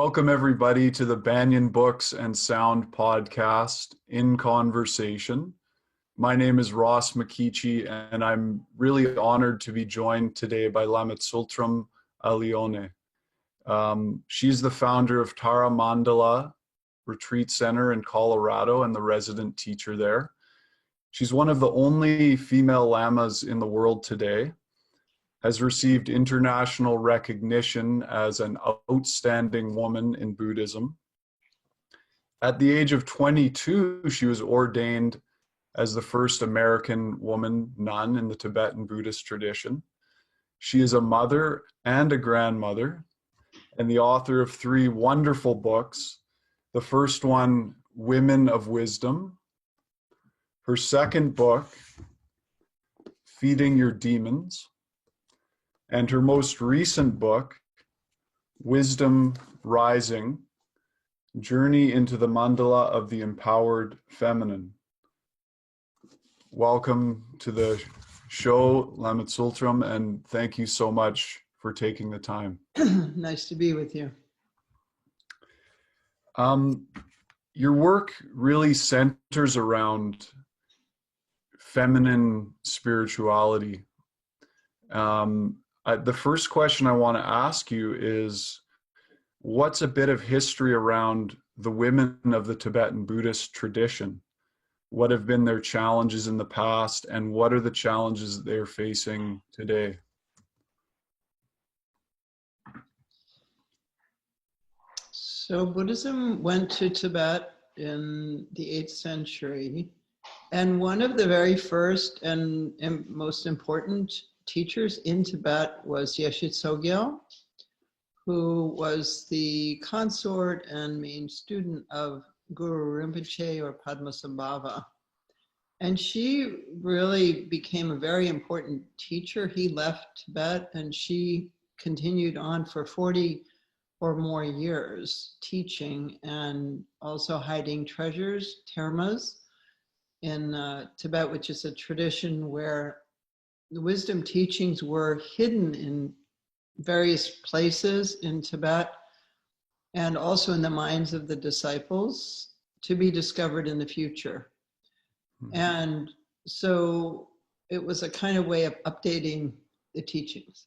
Welcome, everybody, to the Banyan Books and Sound podcast, In Conversation. My name is Ross McKeechee, and I'm really honored to be joined today by Lama Tsultrim, Allione. She's the founder of Tara Mandala Retreat Center in Colorado and the resident teacher there. She's one of the only female lamas in the world today, has received international recognition as an outstanding woman in Buddhism. At the age of 22, she was ordained as the first American woman nun in the Tibetan Buddhist tradition. She is a mother and a grandmother, and the author of 3 wonderful books. The first one, Women of Wisdom. Her second book, Feeding Your Demons. And her most recent book, Wisdom Rising, Journey into the Mandala of the Empowered Feminine. Welcome to the show, Lama Tsultrim, and thank you so much for taking the time. Nice to be with you. Your work really centers around feminine spirituality. The first question I want to ask you is, what's a bit of history around the women of the Tibetan Buddhist tradition? What have been their challenges in the past, and what are the challenges they're facing today? So Buddhism went to Tibet in the 8th century, and one of the very first and most important teachers in Tibet was Yeshe Tsogyal, who was the consort and main student of Guru Rinpoche or Padmasambhava. And she really became a very important teacher. He left Tibet and she continued on for 40 or more years teaching and also hiding treasures, termas, in Tibet, which is a tradition where the wisdom teachings were hidden in various places in Tibet and also in the minds of the disciples to be discovered in the future. Mm-hmm. And so it was a kind of way of updating the teachings.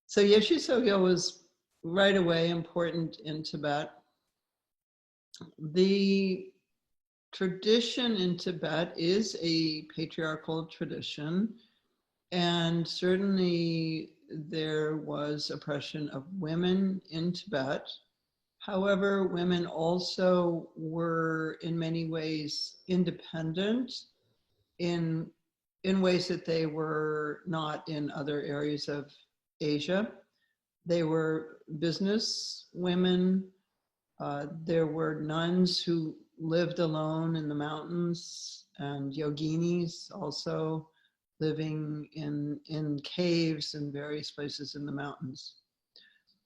So Yeshe Tsogyal was right away important in Tibet. The tradition in Tibet is a patriarchal tradition. And certainly there was oppression of women in Tibet. However, women also were in many ways independent in ways that they were not in other areas of Asia. They were business women. There were nuns who lived alone in the mountains, and yoginis also living in caves in various places in the mountains.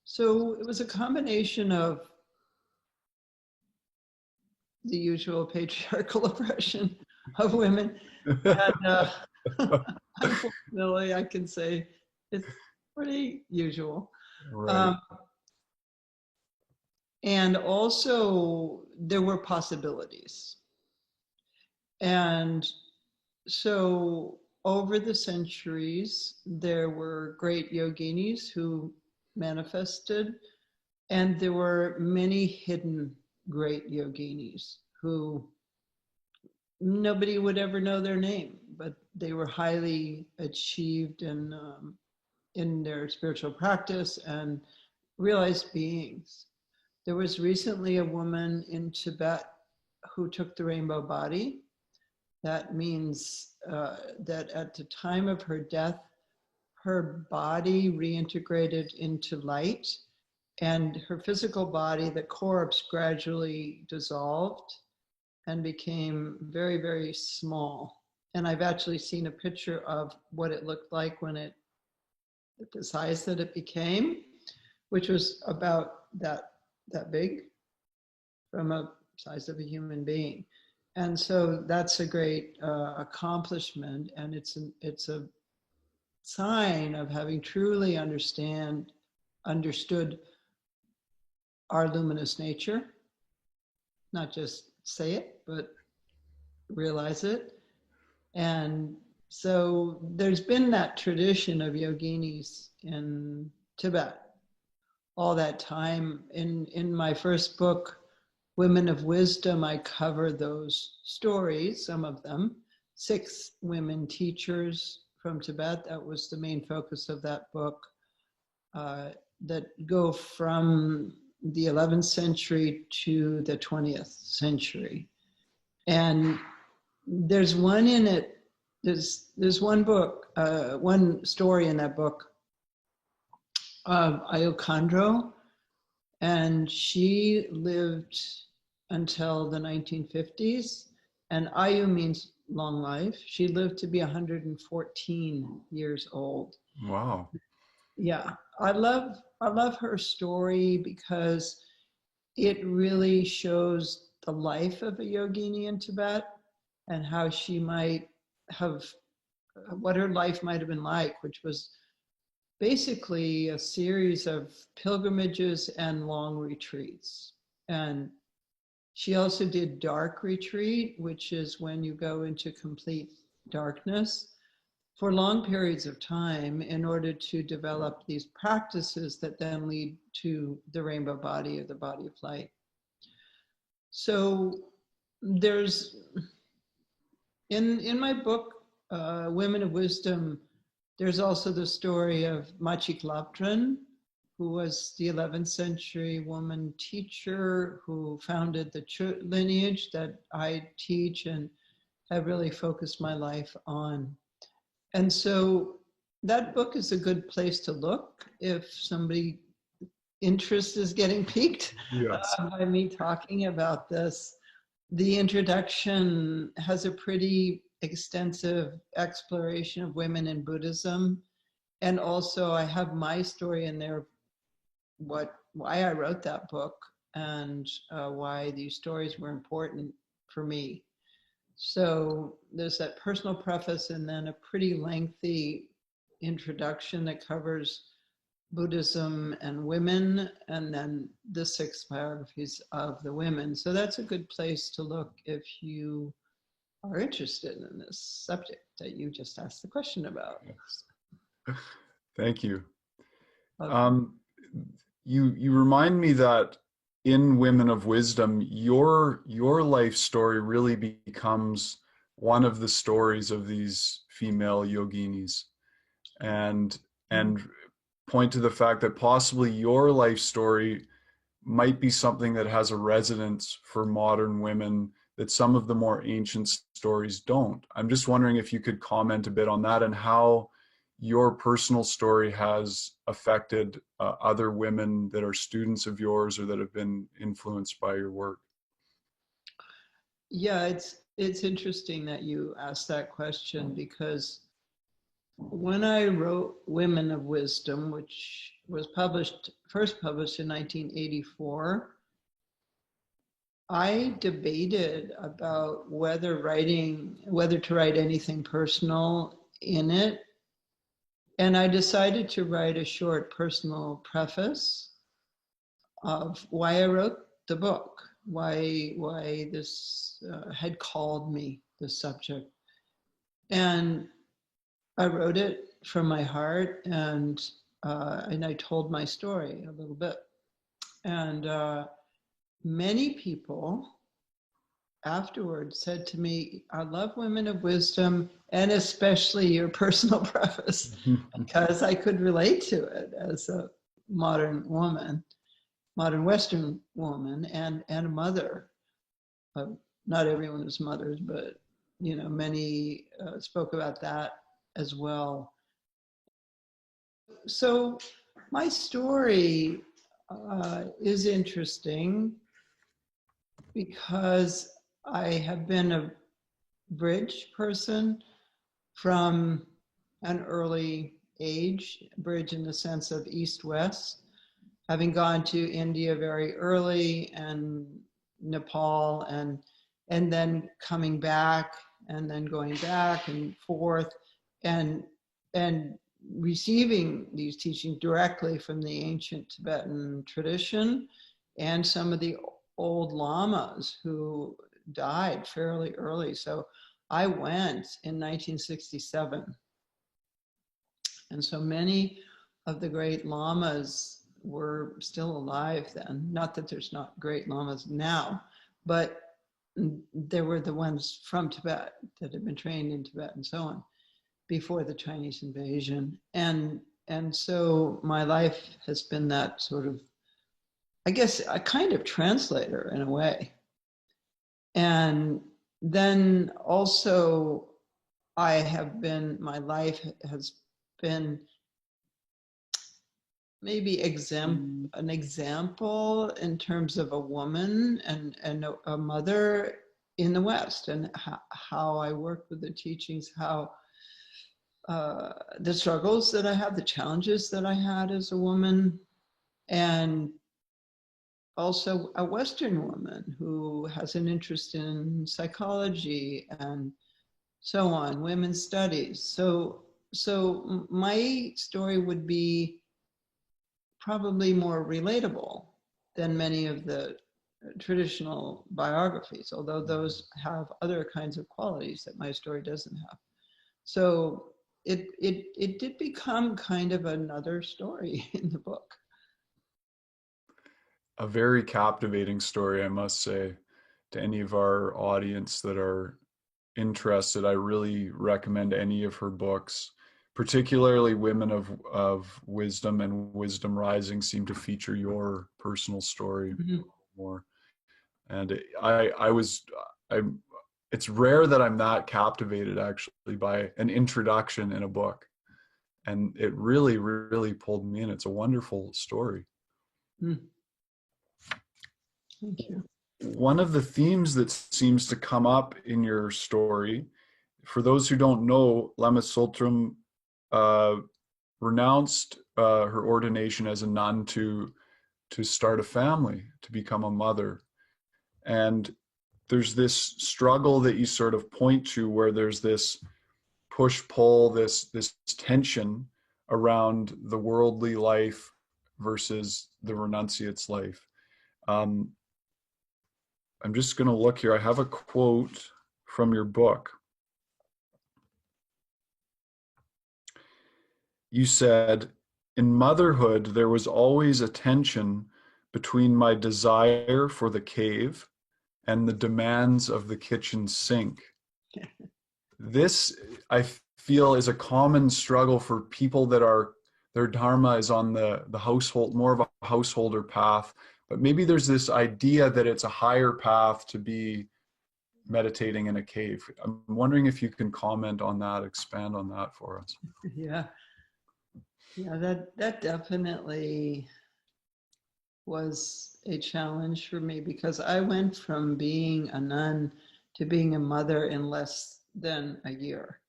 So it was a combination of the usual patriarchal oppression of women. And unfortunately, I can say it's pretty usual. Right. And also there were possibilities. And so over the centuries, there were great yoginis who manifested, and there were many hidden great yoginis who nobody would ever know their name, but they were highly achieved in their spiritual practice and realized beings. There was recently a woman in Tibet who took the rainbow body. That means that at the time of her death, her body reintegrated into light, and her physical body, the corpse, gradually dissolved and became very, very small. And I've actually seen a picture of what it looked like when the size that it became, which was about that big, from a size of a human being. And so that's a great accomplishment, and it's a sign of having truly understood our luminous nature, not just say it, but realize it. And so there's been that tradition of yoginis in Tibet all that time. In my first book, Women of Wisdom, I cover those stories, some of them. 6 women teachers from Tibet, that was the main focus of that book, that go from the 11th century to the 20th century. And there's one in it, there's one book, one story in that book of Ayokandro, and she lived until the 1950s, and Ayu means long life. She lived to be 114 years old. Wow. Yeah, I love her story because it really shows the life of a yogini in Tibet and how she might have, what her life might have been like, which was basically a series of pilgrimages and long retreats. And she also did dark retreat, which is when you go into complete darkness for long periods of time in order to develop these practices that then lead to the rainbow body or the body of light. So there's, in my book, Women of Wisdom, there's also the story of Machik Lapdran, who was the 11th century woman teacher who founded the lineage that I teach and have really focused my life on. And so that book is a good place to look if somebody interest is getting piqued Yes. by me talking about this. The introduction has a pretty extensive exploration of women in Buddhism. And also I have my story in there, why I wrote that book and why these stories were important for me. So there's that personal preface and then a pretty lengthy introduction that covers Buddhism and women, and then the 6 biographies of the women. So that's a good place to look if you are interested in this subject that you just asked the question about. Yes. Thank you. Okay. You remind me that in Women of Wisdom, your life story really becomes one of the stories of these female yoginis, and point to the fact that possibly your life story might be something that has a resonance for modern women that some of the more ancient stories don't. I'm just wondering if you could comment a bit on that and how your personal story has affected other women that are students of yours or that have been influenced by your work. Yeah, it's interesting that you asked that question because when I wrote Women of Wisdom, which was first published in 1984, I debated about whether to write anything personal in it. And I decided to write a short personal preface of why I wrote the book, why this had called me, this subject. And I wrote it from my heart, and I told my story a little bit. And many people afterwards said to me, I love Women of Wisdom, and especially your personal preface, because I could relate to it as a modern woman, modern Western woman, and a mother. Not everyone is mothers, but many spoke about that as well. So my story is interesting because I have been a bridge person from an early age, bridge in the sense of east-west, having gone to India very early and Nepal and then coming back and then going back and forth and receiving these teachings directly from the ancient Tibetan tradition and some of the old lamas who died fairly early. So I went in 1967. And so many of the great lamas were still alive then. Not that there's not great lamas now, but there were the ones from Tibet that had been trained in Tibet and so on before the Chinese invasion. And so my life has been that sort of, I guess, a kind of translator in a way. And then also my life has been maybe an example in terms of a woman and a mother in the West, and how I work with the teachings, how the struggles that I have, the challenges that I had as a woman, and also a Western woman who has an interest in psychology and so on, women's studies. So my story would be probably more relatable than many of the traditional biographies, although those have other kinds of qualities that my story doesn't have. So it did become kind of another story in the book. A very captivating story, I must say. To any of our audience that are interested, I really recommend any of her books, particularly Women of Wisdom and Wisdom Rising seem to feature your personal story more. And I it's rare that I'm that captivated actually by an introduction in a book. And it really, really pulled me in. It's a wonderful story. Mm. Thank you. One of the themes that seems to come up in your story, for those who don't know, Lama Tsultrim renounced her ordination as a nun to start a family, to become a mother. And there's this struggle that you sort of point to where there's this push-pull, this tension around the worldly life versus the renunciate's life. I'm just going to look here. I have a quote from your book. You said, "In motherhood, there was always a tension between my desire for the cave and the demands of the kitchen sink." This, I feel, is a common struggle for people that are, their dharma is on the household, more of a householder path, but maybe there's this idea that it's a higher path to be meditating in a cave. I'm wondering if you can comment on that, expand on that for us. Yeah. Yeah, that definitely was a challenge for me, because I went from being a nun to being a mother in less than a year.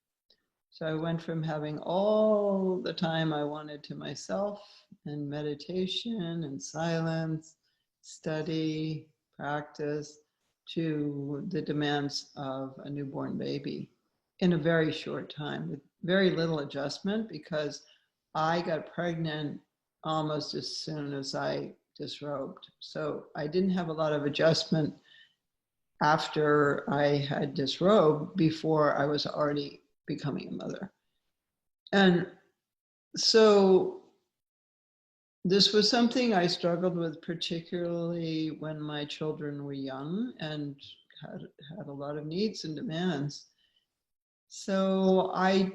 So I went from having all the time I wanted to myself and meditation and silence, study, practice, to the demands of a newborn baby in a very short time with very little adjustment, because I got pregnant almost as soon as I disrobed. So I didn't have a lot of adjustment after I had disrobed before I was already becoming a mother. And so this was something I struggled with, particularly when my children were young and had a lot of needs and demands. So I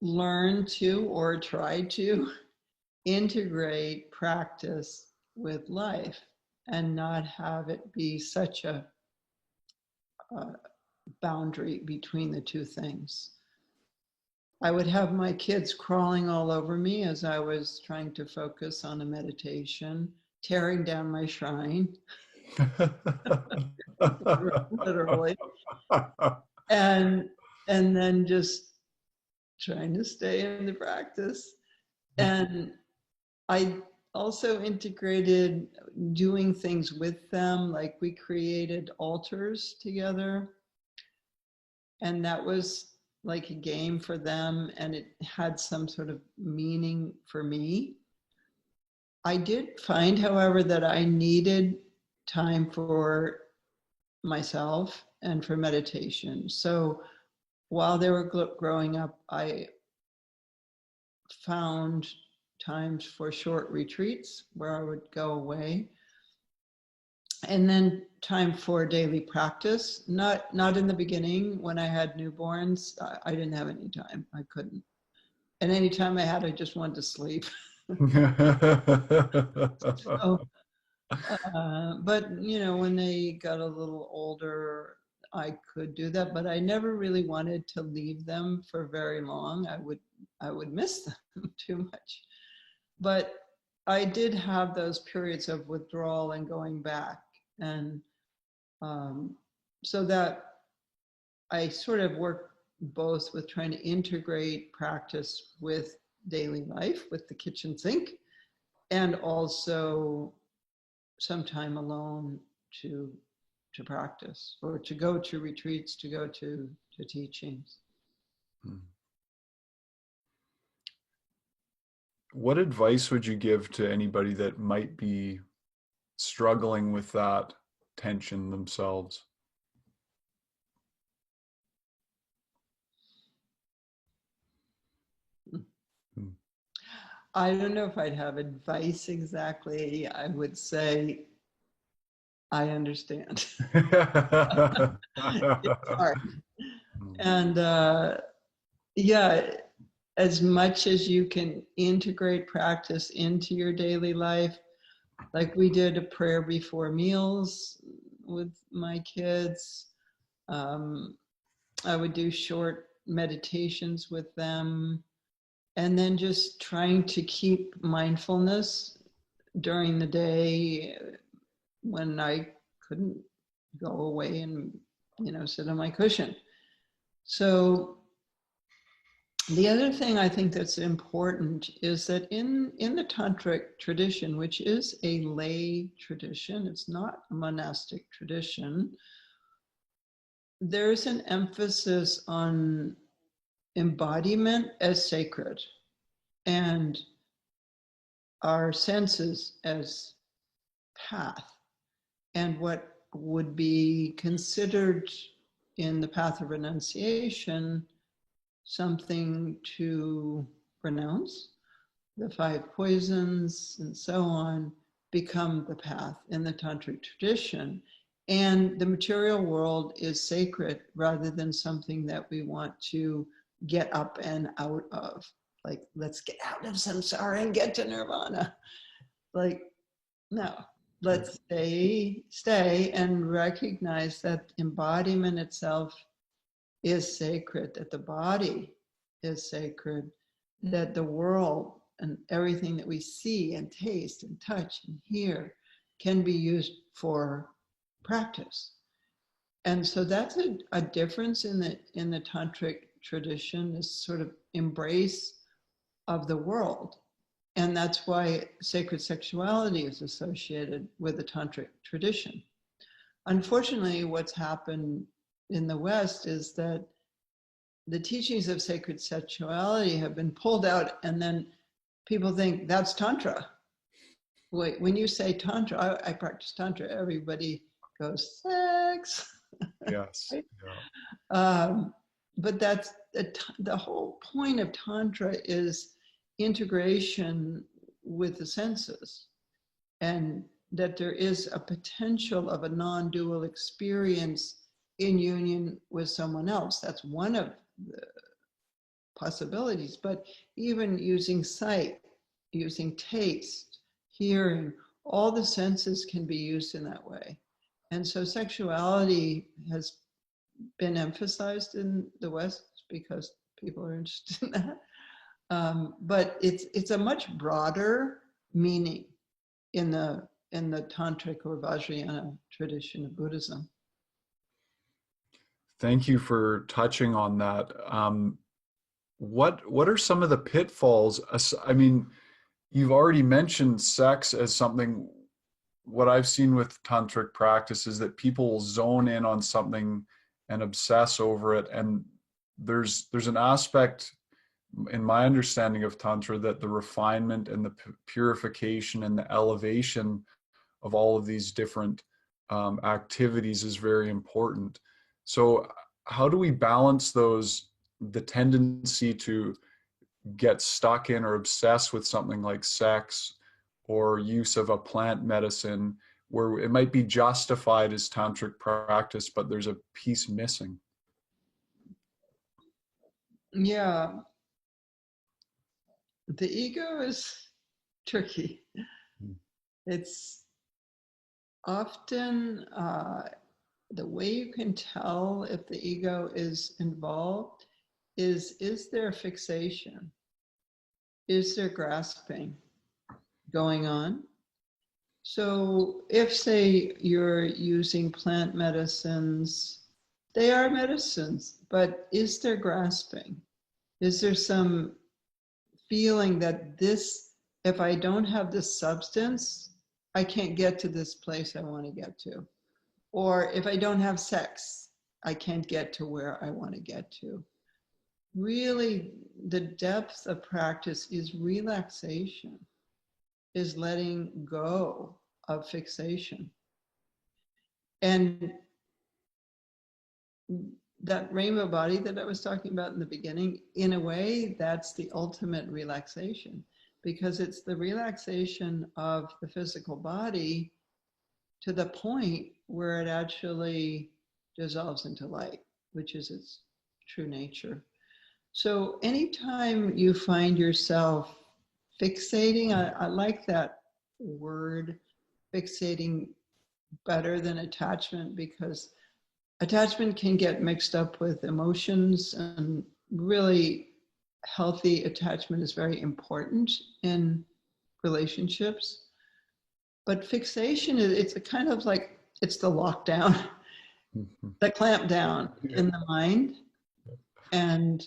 learned to, or tried to, integrate practice with life and not have it be such a boundary between the two things. I would have my kids crawling all over me as I was trying to focus on a meditation, tearing down my shrine, literally, and then just trying to stay in the practice. And I also integrated doing things with them, like we created altars together, and that was like a game for them, and it had some sort of meaning for me. I did find, however, that I needed time for myself and for meditation. So while they were growing up, I found times for short retreats where I would go away, and then time for daily practice. Not in the beginning when I had newborns. I didn't have any time. I couldn't. And any time I had, I just wanted to sleep. So, but when they got a little older, I could do that. But I never really wanted to leave them for very long. I would miss them too much. But I did have those periods of withdrawal and going back, and so that I sort of work both with trying to integrate practice with daily life, with the kitchen sink, and also some time alone to practice, or to go to retreats, to go to teachings. What advice would you give to anybody that might be struggling with that tension themselves? I don't know if I'd have advice exactly. I would say, I understand. It's hard. And yeah, as much as you can integrate practice into your daily life, like we did a prayer before meals with my kids. I would do short meditations with them, and then just trying to keep mindfulness during the day when I couldn't go away and sit on my cushion. So the other thing I think that's important is that in the tantric tradition, which is a lay tradition, it's not a monastic tradition, there's an emphasis on embodiment as sacred, and our senses as path. And what would be considered in the path of renunciation something to renounce, the 5 poisons and so on, become the path in the tantric tradition. And the material world is sacred rather than something that we want to get up and out of. Like, let's get out of samsara and get to nirvana. Like, no, let's stay and recognize that embodiment itself is sacred, that the body is sacred, that the world and everything that we see and taste and touch and hear can be used for practice. And so that's a difference in the tantric tradition, this sort of embrace of the world. And that's why sacred sexuality is associated with the tantric tradition. Unfortunately, what's happened in the West is that the teachings of sacred sexuality have been pulled out, and then people think that's Tantra. Wait, when you say Tantra, I practice Tantra, everybody goes, sex. Yes. Right? Yeah. But that's the whole point of Tantra is integration with the senses, and that there is a potential of a non-dual experience in union with someone else. That's one of the possibilities. But even using sight, using taste, hearing, all the senses can be used in that way. And so sexuality has been emphasized in the West because people are interested in that. But it's a much broader meaning in the tantric or Vajrayana tradition of Buddhism. Thank you for touching on that. What are some of the pitfalls? I mean, you've already mentioned sex as something. What I've seen with tantric practice is that people will zone in on something and obsess over it, and there's an aspect in my understanding of Tantra, that the refinement and the purification and the elevation of all of these different activities is very important. So how do we balance those, the tendency to get stuck in or obsess with something like sex or use of a plant medicine, where it might be justified as tantric practice, but there's a piece missing? Yeah, the ego is tricky. It's often the way you can tell if the ego is involved is there fixation? Is there grasping going on? So if, say, you're using plant medicines, they are medicines, but is there grasping? Is there some feeling that this, if I don't have this substance, I can't get to this place I want to get to? Or if I don't have sex, I can't get to where I want to get to. Really, the depth of practice is relaxation, is letting go of fixation. And that rainbow body that I was talking about in the beginning, in a way, that's the ultimate relaxation, because it's the relaxation of the physical body to the point where it actually dissolves into light, which is its true nature. So anytime you find yourself fixating, I like that word, fixating, better than attachment, because attachment can get mixed up with emotions, and really healthy attachment is very important in relationships. But fixation, it's a kind of like, it's the lockdown, the clamp down in the mind. And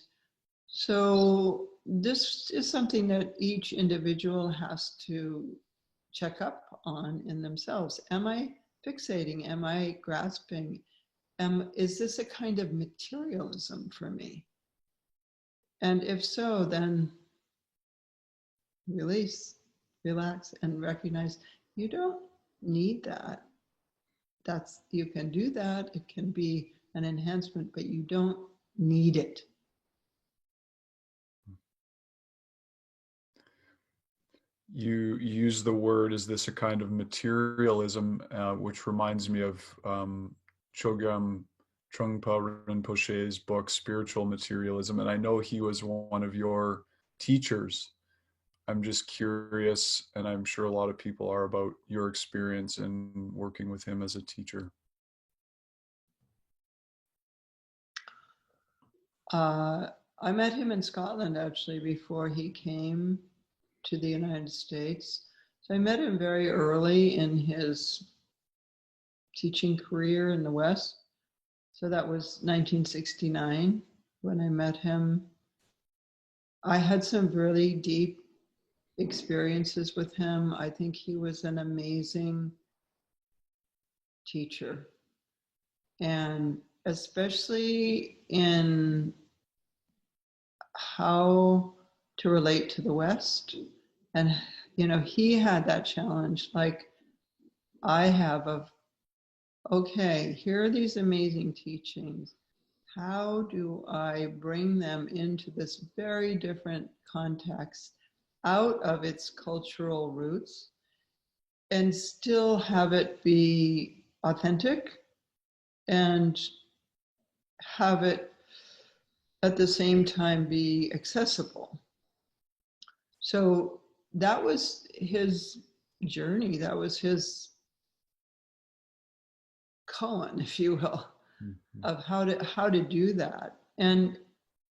so this is something that each individual has to check up on in themselves. Am I fixating? Am I grasping? Is this a kind of materialism for me? And if so, then release, relax, and recognize you don't need that. You can do that. It can be an enhancement, but you don't need it. You use the word, is this a kind of materialism, which reminds me of Chogyam Trungpa Rinpoche's book, Spiritual Materialism. And I know he was one of your teachers. I'm just curious, and I'm sure a lot of people are, about your experience in working with him as a teacher. I met him in Scotland, actually, before he came to the United States. So I met him very early in his teaching career in the West. So that was 1969 when I met him. I had some really deep experiences with him. I think he was an amazing teacher. And especially in how to relate to the West. And, he had that challenge, like I have, of, okay, here are these amazing teachings. How do I bring them into this very different context, out of its cultural roots, and still have it be authentic, and have it at the same time be accessible? So that was his journey. That was his koan, if you will, of how to do that. And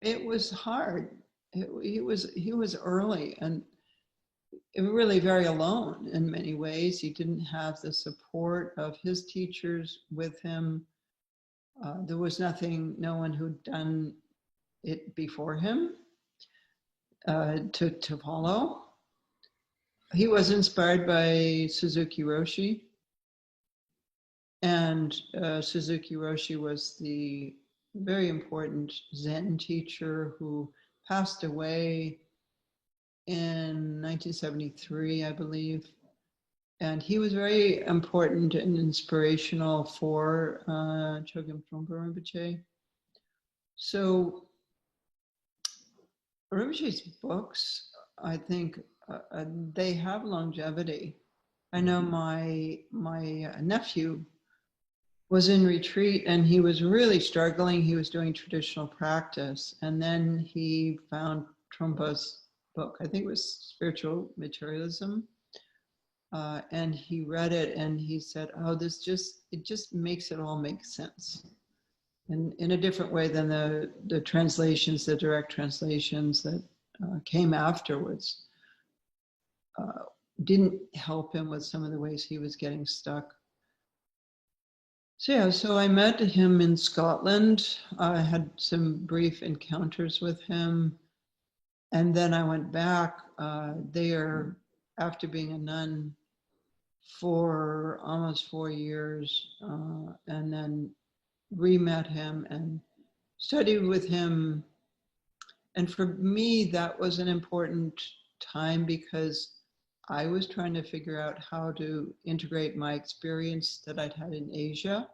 it was hard. He was early and really very alone in many ways. He didn't have the support of his teachers with him. There was no one who'd done it before him to follow. He was inspired by Suzuki Roshi. And Suzuki Roshi was the very important Zen teacher who passed away in 1973, I believe. And he was very important and inspirational for Chogyam Trungpa Rinpoche. So Rinpoche's books, I think, they have longevity. I know my nephew was in retreat and he was really struggling. He was doing traditional practice. And then he found Trungpa's book, I think it was Spiritual Materialism. And he read it and he said, oh, it just makes it all make sense. And in a different way than the translations, the direct translations that came afterwards didn't help him with some of the ways he was getting stuck. So yeah, so I met him in Scotland. I had some brief encounters with him. And then I went back there after being a nun for almost 4 years, and then re-met him and studied with him. And for me, that was an important time because I was trying to figure out how to integrate my experience that I'd had in Asia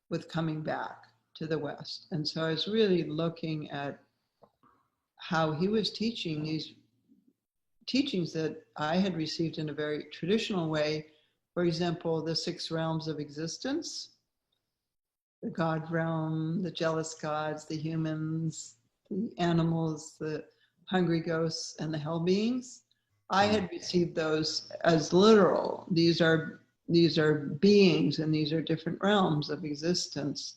with coming back to the West. And so I was really looking at how he was teaching these teachings that I had received in a very traditional way. For example, the 6 realms of existence, the God realm, the jealous gods, the humans, the animals, the hungry ghosts, and the hell beings. I had received those as literal. These are beings and these are different realms of existence.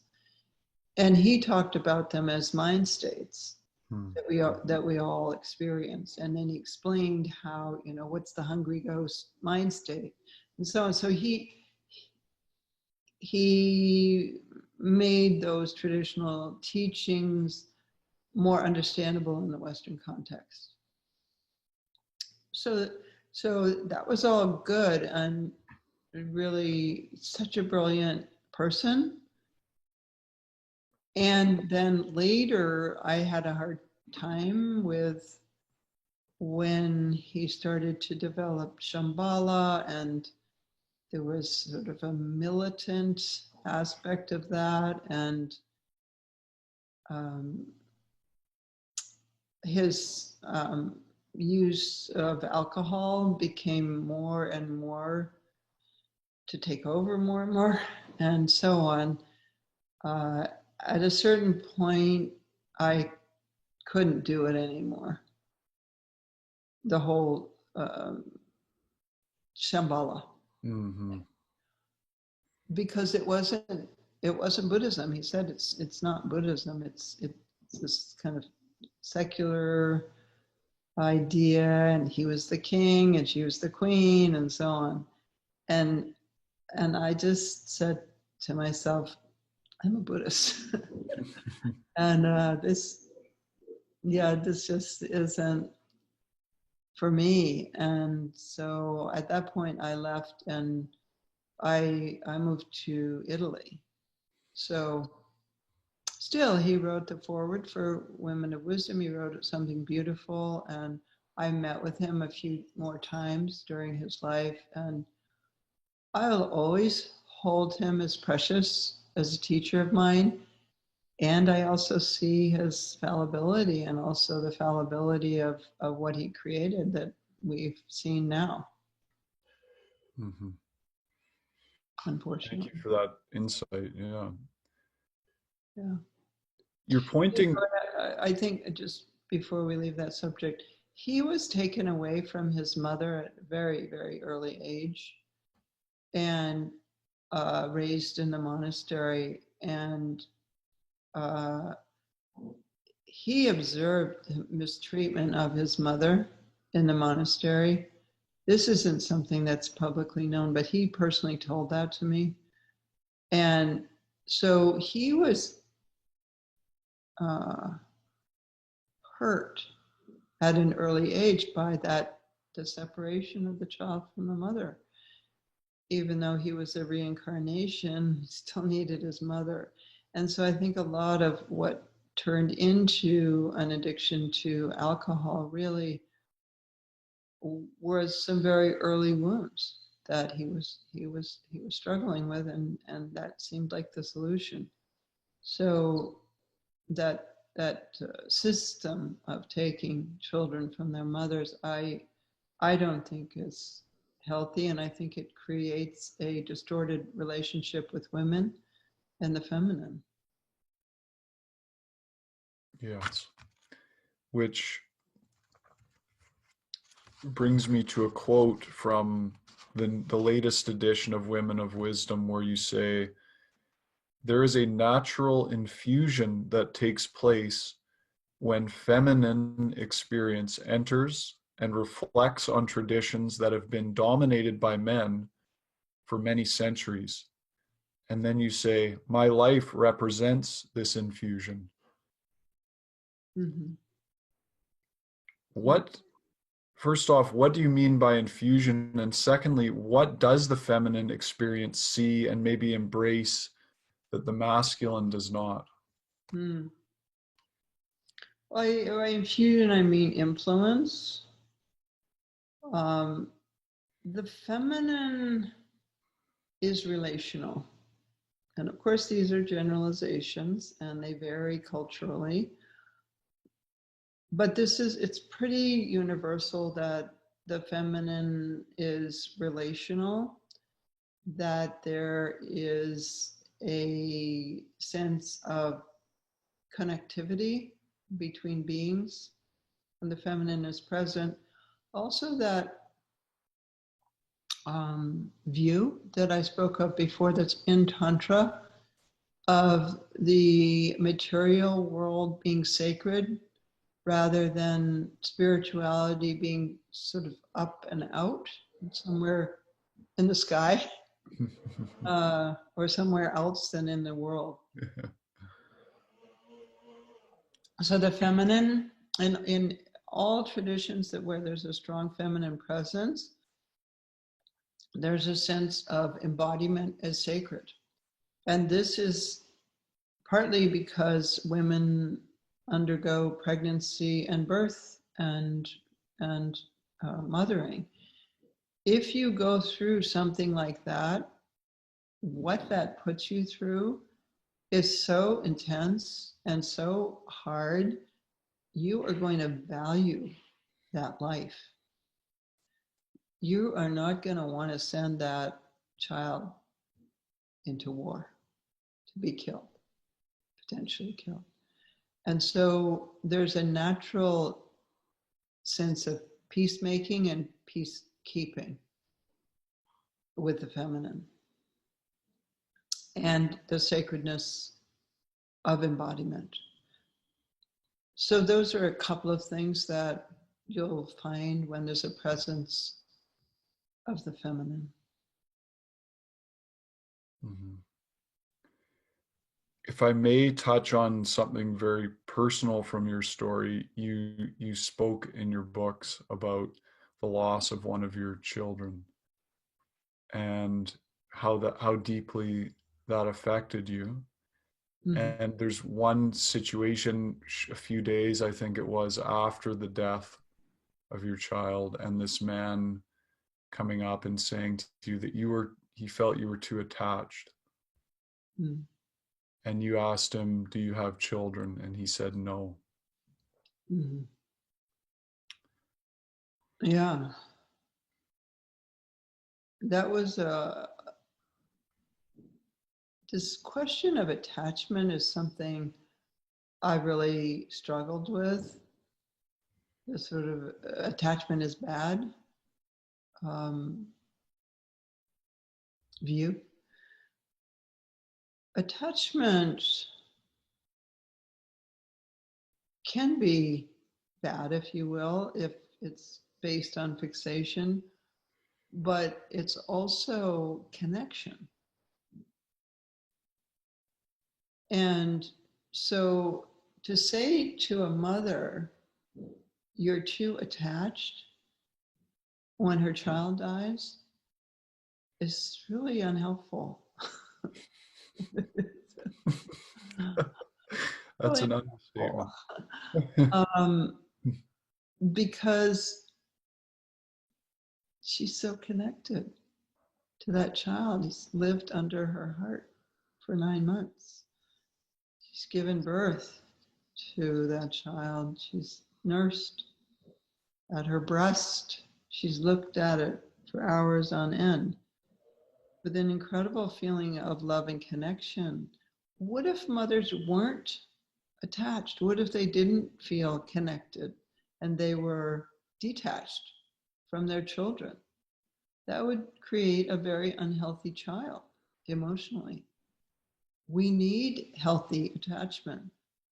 And he talked about them as mind states that we all experience. And then he explained how, what's the hungry ghost mind state and so on. So he made those traditional teachings more understandable in the Western context. So that was all good, and really such a brilliant person. And then later I had a hard time with when he started to develop Shambhala, and there was sort of a militant aspect of that, and his use of alcohol became more and more to take over more and more, and so on. At a certain point, I couldn't do it anymore. The whole Shambhala. Mm-hmm. Because it wasn't Buddhism. He said it's not Buddhism. It's this kind of secular idea, and he was the king and she was the queen and so on. And I just said to myself, I'm a Buddhist. And this just isn't for me. And so at that point I left and I moved to Italy. So still, he wrote the foreword for Women of Wisdom. He wrote something beautiful, and I met with him a few more times during his life, and I'll always hold him as precious as a teacher of mine. And I also see his fallibility and also the fallibility of what he created that we've seen now. Mm-hmm. Unfortunately. Thank you for that insight. Yeah. Yeah. You're pointing. I think just before we leave that subject, he was taken away from his mother at a very, very early age and raised in the monastery. And he observed the mistreatment of his mother in the monastery. This isn't something that's publicly known, but he personally told that to me. And so he was hurt at an early age by the separation of the child from the mother. Even though he was a reincarnation, he still needed his mother. And so I think a lot of what turned into an addiction to alcohol really was some very early wounds that he was struggling with, and that seemed like the solution. So that system of taking children from their mothers, I don't think is healthy, and I think it creates a distorted relationship with women and the feminine. Yes. Which brings me to a quote from the latest edition of Women of Wisdom, where you say, "There is a natural infusion that takes place when feminine experience enters and reflects on traditions that have been dominated by men for many centuries." And then you say, "My life represents this infusion." Mm-hmm. What, first off, what do you mean by infusion? And secondly, what does the feminine experience see and maybe embrace that the masculine does not? Mm. By infusion, I mean influence. Um, the feminine is relational. And of course, these are generalizations and they vary culturally. But it's pretty universal that the feminine is relational, that there is a sense of connectivity between beings, and the feminine is present. Also, that view that I spoke of before, that's in Tantra, of the material world being sacred rather than spirituality being sort of up and out, somewhere in the sky, or somewhere else than in the world. So the feminine, in all traditions where there's a strong feminine presence, there's a sense of embodiment as sacred. And this is partly because women undergo pregnancy and birth and mothering. If you go through something like that, what that puts you through is so intense and so hard, you are going to value that life. You are not going to want to send that child into war to be killed, potentially killed. And so there's a natural sense of peacemaking and peacekeeping with the feminine and the sacredness of embodiment. So those are a couple of things that you'll find when there's a presence of the feminine. Mm-hmm. If I may touch on something very personal from your story, you spoke in your books about the loss of one of your children and how deeply that affected you. Mm-hmm. And there's one situation a few days, I think it was, after the death of your child, and this man coming up and saying to you that he felt you were too attached. Mm-hmm. And you asked him, "Do you have children?" And he said no. Mm-hmm. Yeah, that was this question of attachment is something I really struggled with. The sort of attachment is bad view. Attachment can be bad, if you will, if it's based on fixation, but it's also connection. And so to say to a mother, you're too attached when her child dies is really unhelpful. That's Really an helpful. understatement. Um, because she's so connected to that child. He's lived under her heart for 9 months. She's given birth to that child. She's nursed at her breast. She's looked at it for hours on end with an incredible feeling of love and connection. What if mothers weren't attached? What if they didn't feel connected and they were detached from their children? That would create a very unhealthy child emotionally. We need healthy attachment.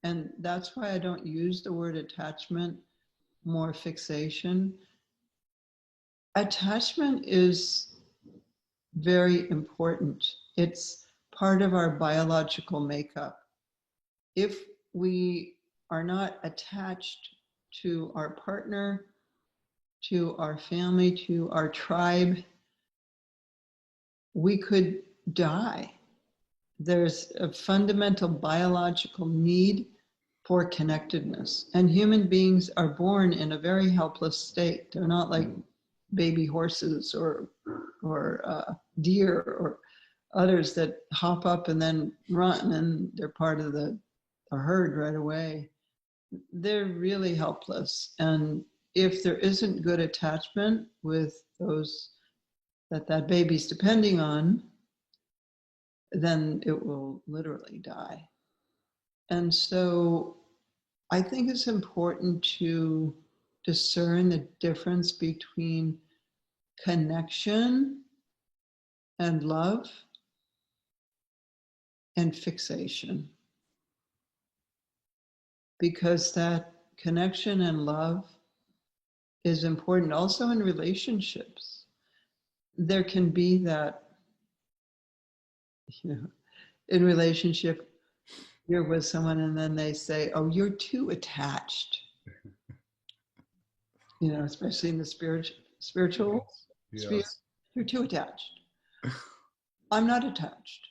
And that's why I don't use the word attachment, more fixation. Attachment is very important. It's part of our biological makeup. If we are not attached to our partner, to our family, to our tribe, we could die. There's a fundamental biological need for connectedness. And human beings are born in a very helpless state. They're not like baby horses or deer or others that hop up and then run and they're part of the herd right away. They're really helpless. And if there isn't good attachment with those that baby's depending on, then it will literally die. And so I think it's important to discern the difference between connection and love and fixation. Because that connection and love is important also in relationships. There can be that, in relationship, you're with someone and then they say, oh, you're too attached. Especially in the spiritual sphere, Yes. you're too attached. I'm not attached.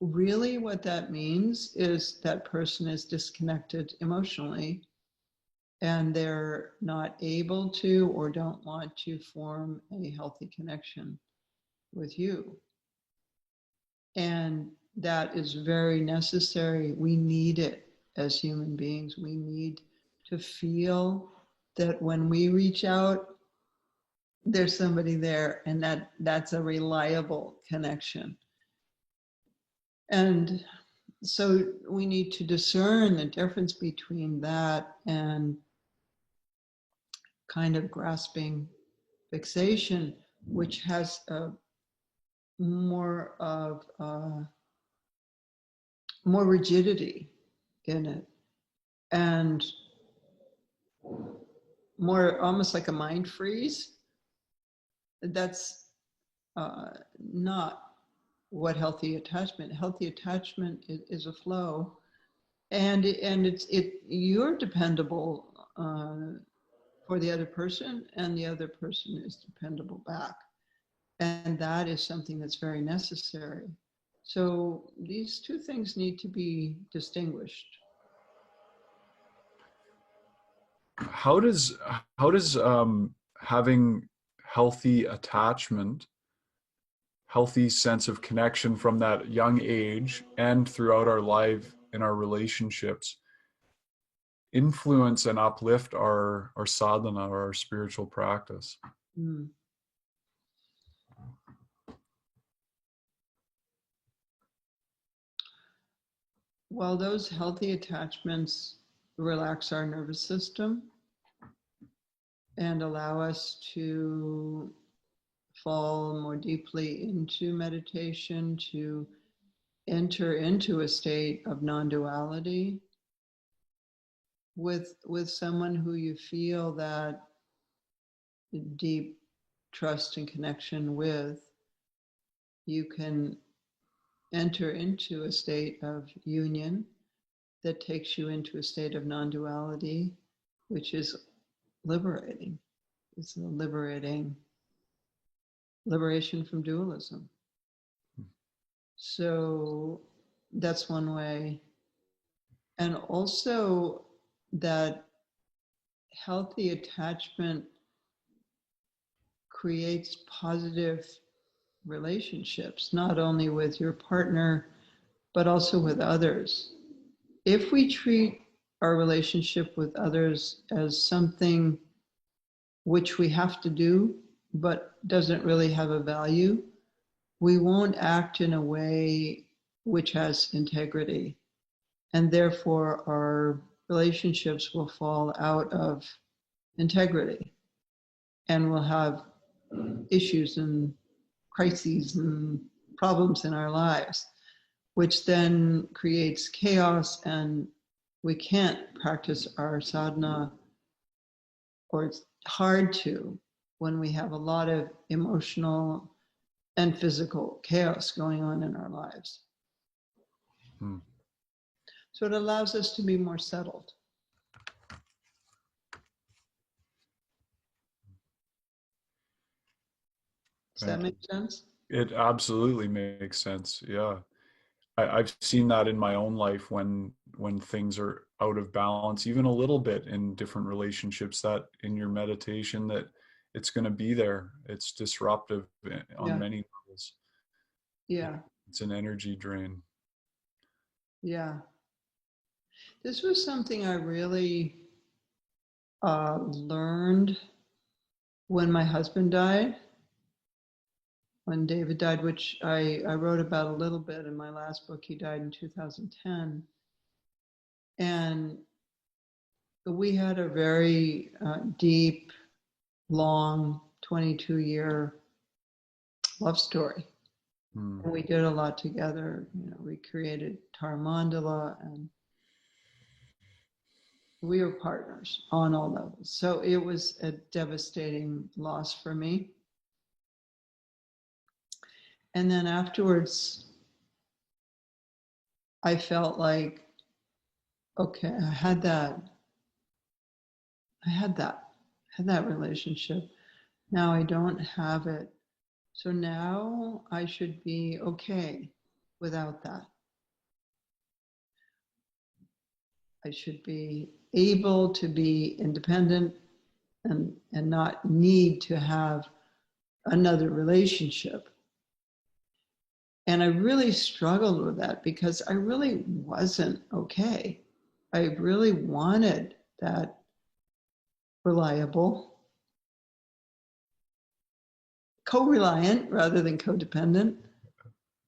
Really, what that means is that person is disconnected emotionally and they're not able to or don't want to form a healthy connection with you. And that is very necessary. We need it as human beings. We need to feel that when we reach out, there's somebody there and that's a reliable connection. And so we need to discern the difference between that and kind of grasping fixation, which has more of more rigidity in it and more almost like a mind freeze. That's not what healthy attachment. Healthy attachment is a flow, and you're dependable for the other person, and the other person is dependable back, and that is something that's very necessary. So these two things need to be distinguished. How does having healthy attachment, healthy sense of connection from that young age and throughout our life in our relationships influence and uplift our sadhana or our spiritual practice? Mm. Well, those healthy attachments relax our nervous system and allow us to fall more deeply into meditation, to enter into a state of non-duality with someone who you feel that deep trust and connection with. You can enter into a state of union that takes you into a state of non-duality, which is liberating. It's a liberation from dualism. So that's one way And also that healthy attachment creates positive relationships, not only with your partner, but also with others. If we treat our relationship with others as something which we have to do, but doesn't really have a value, we won't act in a way which has integrity. And therefore, our relationships will fall out of integrity and we'll have issues and crises and problems in our lives, which then creates chaos, and we can't practice our sadhana, or it's hard to, when we have a lot of emotional and physical chaos going on in our lives. Hmm. So it allows us to be more settled. Does that Thank you. make sense? It absolutely makes sense. Yeah. I've seen that in my own life when things are out of balance, even a little bit in different relationships, that in your meditation that it's going to be there. It's disruptive on Yeah, many levels. yeah, It's an energy drain. yeah. This was something I really learned when my husband died, when David died, which I wrote about a little bit in my last book. He died in 2010. And we had a very deep, long, 22-year love story. Hmm. And we did a lot together. You know, we created Mandala, and we were partners on all levels. So it was a devastating loss for me. And then afterwards, I felt like, okay, I had that relationship. Now I don't have it. So now I should be okay without that. I should be able to be independent and not need to have another relationship. And I really struggled with that because I really wasn't okay. I really wanted that reliable, co-reliant rather than codependent,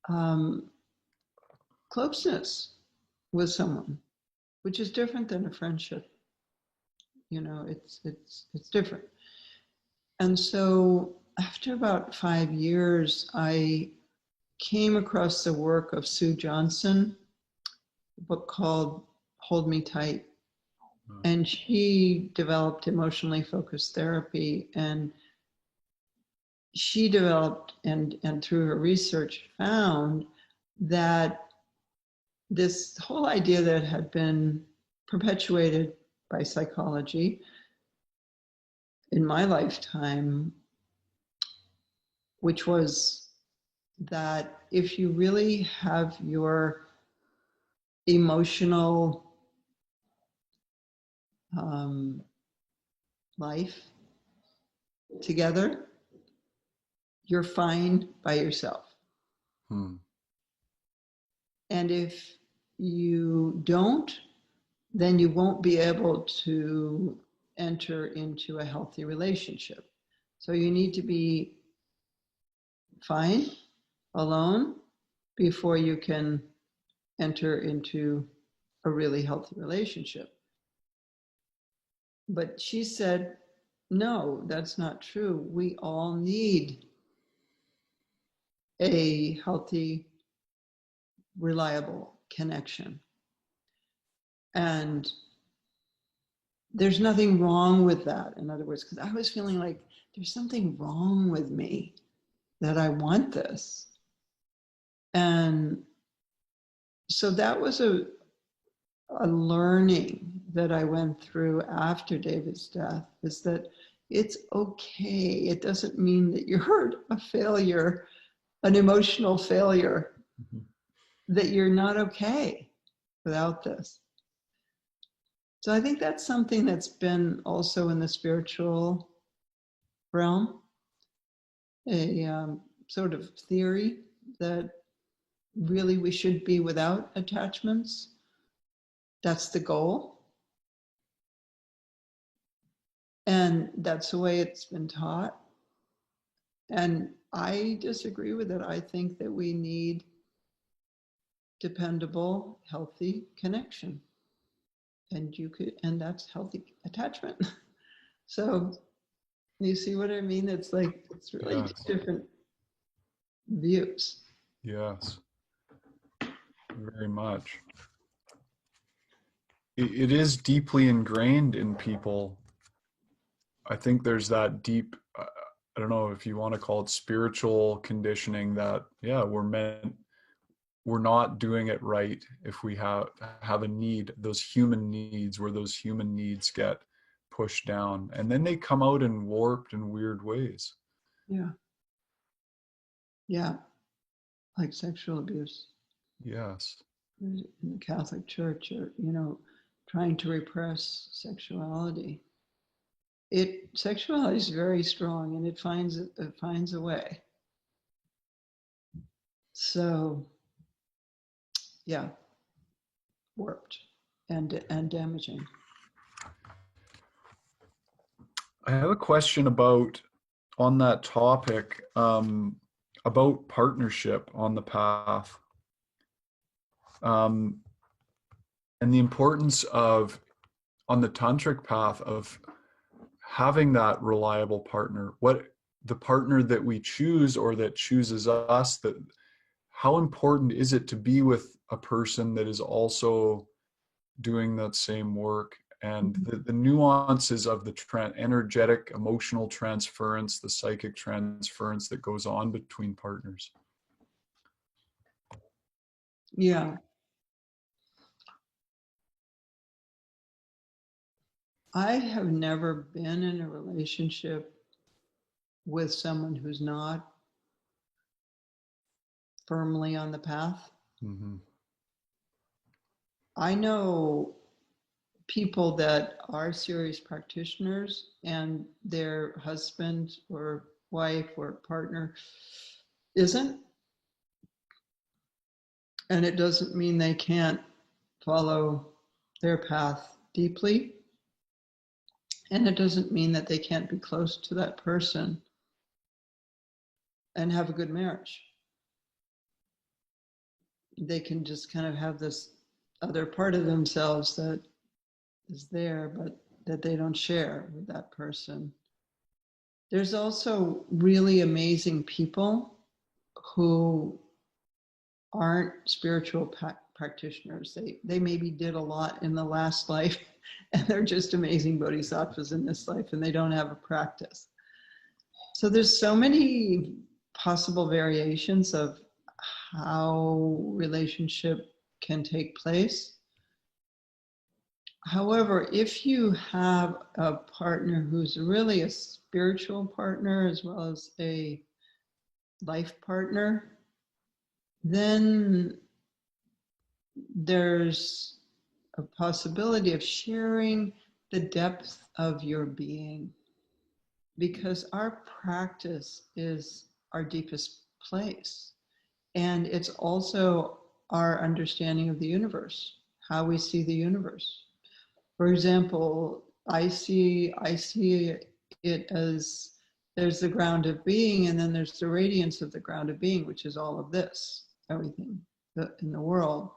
um, closeness with someone, which is different than a friendship. You know, it's different. And so after about 5 years, I came across the work of Sue Johnson, a book called Hold Me Tight. And she developed emotionally focused therapy, and she developed and through her research found that this whole idea that had been perpetuated by psychology in my lifetime, which was that if you really have your emotional life together, you're fine by yourself. Hmm. And if you don't, then you won't be able to enter into a healthy relationship. So you need to be fine alone before you can enter into a really healthy relationship. But she said, no, that's not true. We all need a healthy, reliable connection. And there's nothing wrong with that, in other words, because I was feeling like there's something wrong with me that I want this. And so that was a learning that I went through after David's death, is that it's okay. It doesn't mean that you're a failure, an emotional failure, that you're not okay without this. So I think that's something that's been also in the spiritual realm, a sort of theory that really we should be without attachments. That's the goal. And that's the way it's been taught. And I disagree with it. I think that we need dependable, healthy connection. And that's healthy attachment. So you see what I mean? It's like, it's really Yes. two different views. Yes. Very much. It is deeply ingrained in people. I think there's that deep, I don't know if you want to call it spiritual conditioning that, yeah, we're not doing it right if we have a need, those human needs, where those human needs get pushed down. And then they come out in warped and weird ways. Yeah. Yeah. Like sexual abuse Yes. in the Catholic Church, or, trying to repress sexuality. Sexuality is very strong, and it finds a way. So, yeah, warped and damaging. I have a question on that topic, about partnership on the path, um, and the importance of, on the tantric path, of having that reliable partner. What the partner that we choose or that chooses us, that how important is it to be with a person that is also doing that same work, and the nuances of the energetic, emotional transference, the psychic transference that goes on between partners. Yeah. I have never been in a relationship with someone who's not firmly on the path. Mm-hmm. I know people that are serious practitioners and their husband or wife or partner isn't. And it doesn't mean they can't follow their path deeply. And it doesn't mean that they can't be close to that person and have a good marriage. They can just kind of have this other part of themselves that is there, but that they don't share with that person. There's also really amazing people who aren't spiritual practitioners. They maybe did a lot in the last life, and they're just amazing bodhisattvas in this life, and they don't have a practice. So there's so many possible variations of how relationship can take place. However, if you have a partner who's really a spiritual partner as well as a life partner, then there's a possibility of sharing the depth of your being, because our practice is our deepest place. And it's also our understanding of the universe, how we see the universe. For example, I see it as there's the ground of being, and then there's the radiance of the ground of being, which is all of this, everything in the world.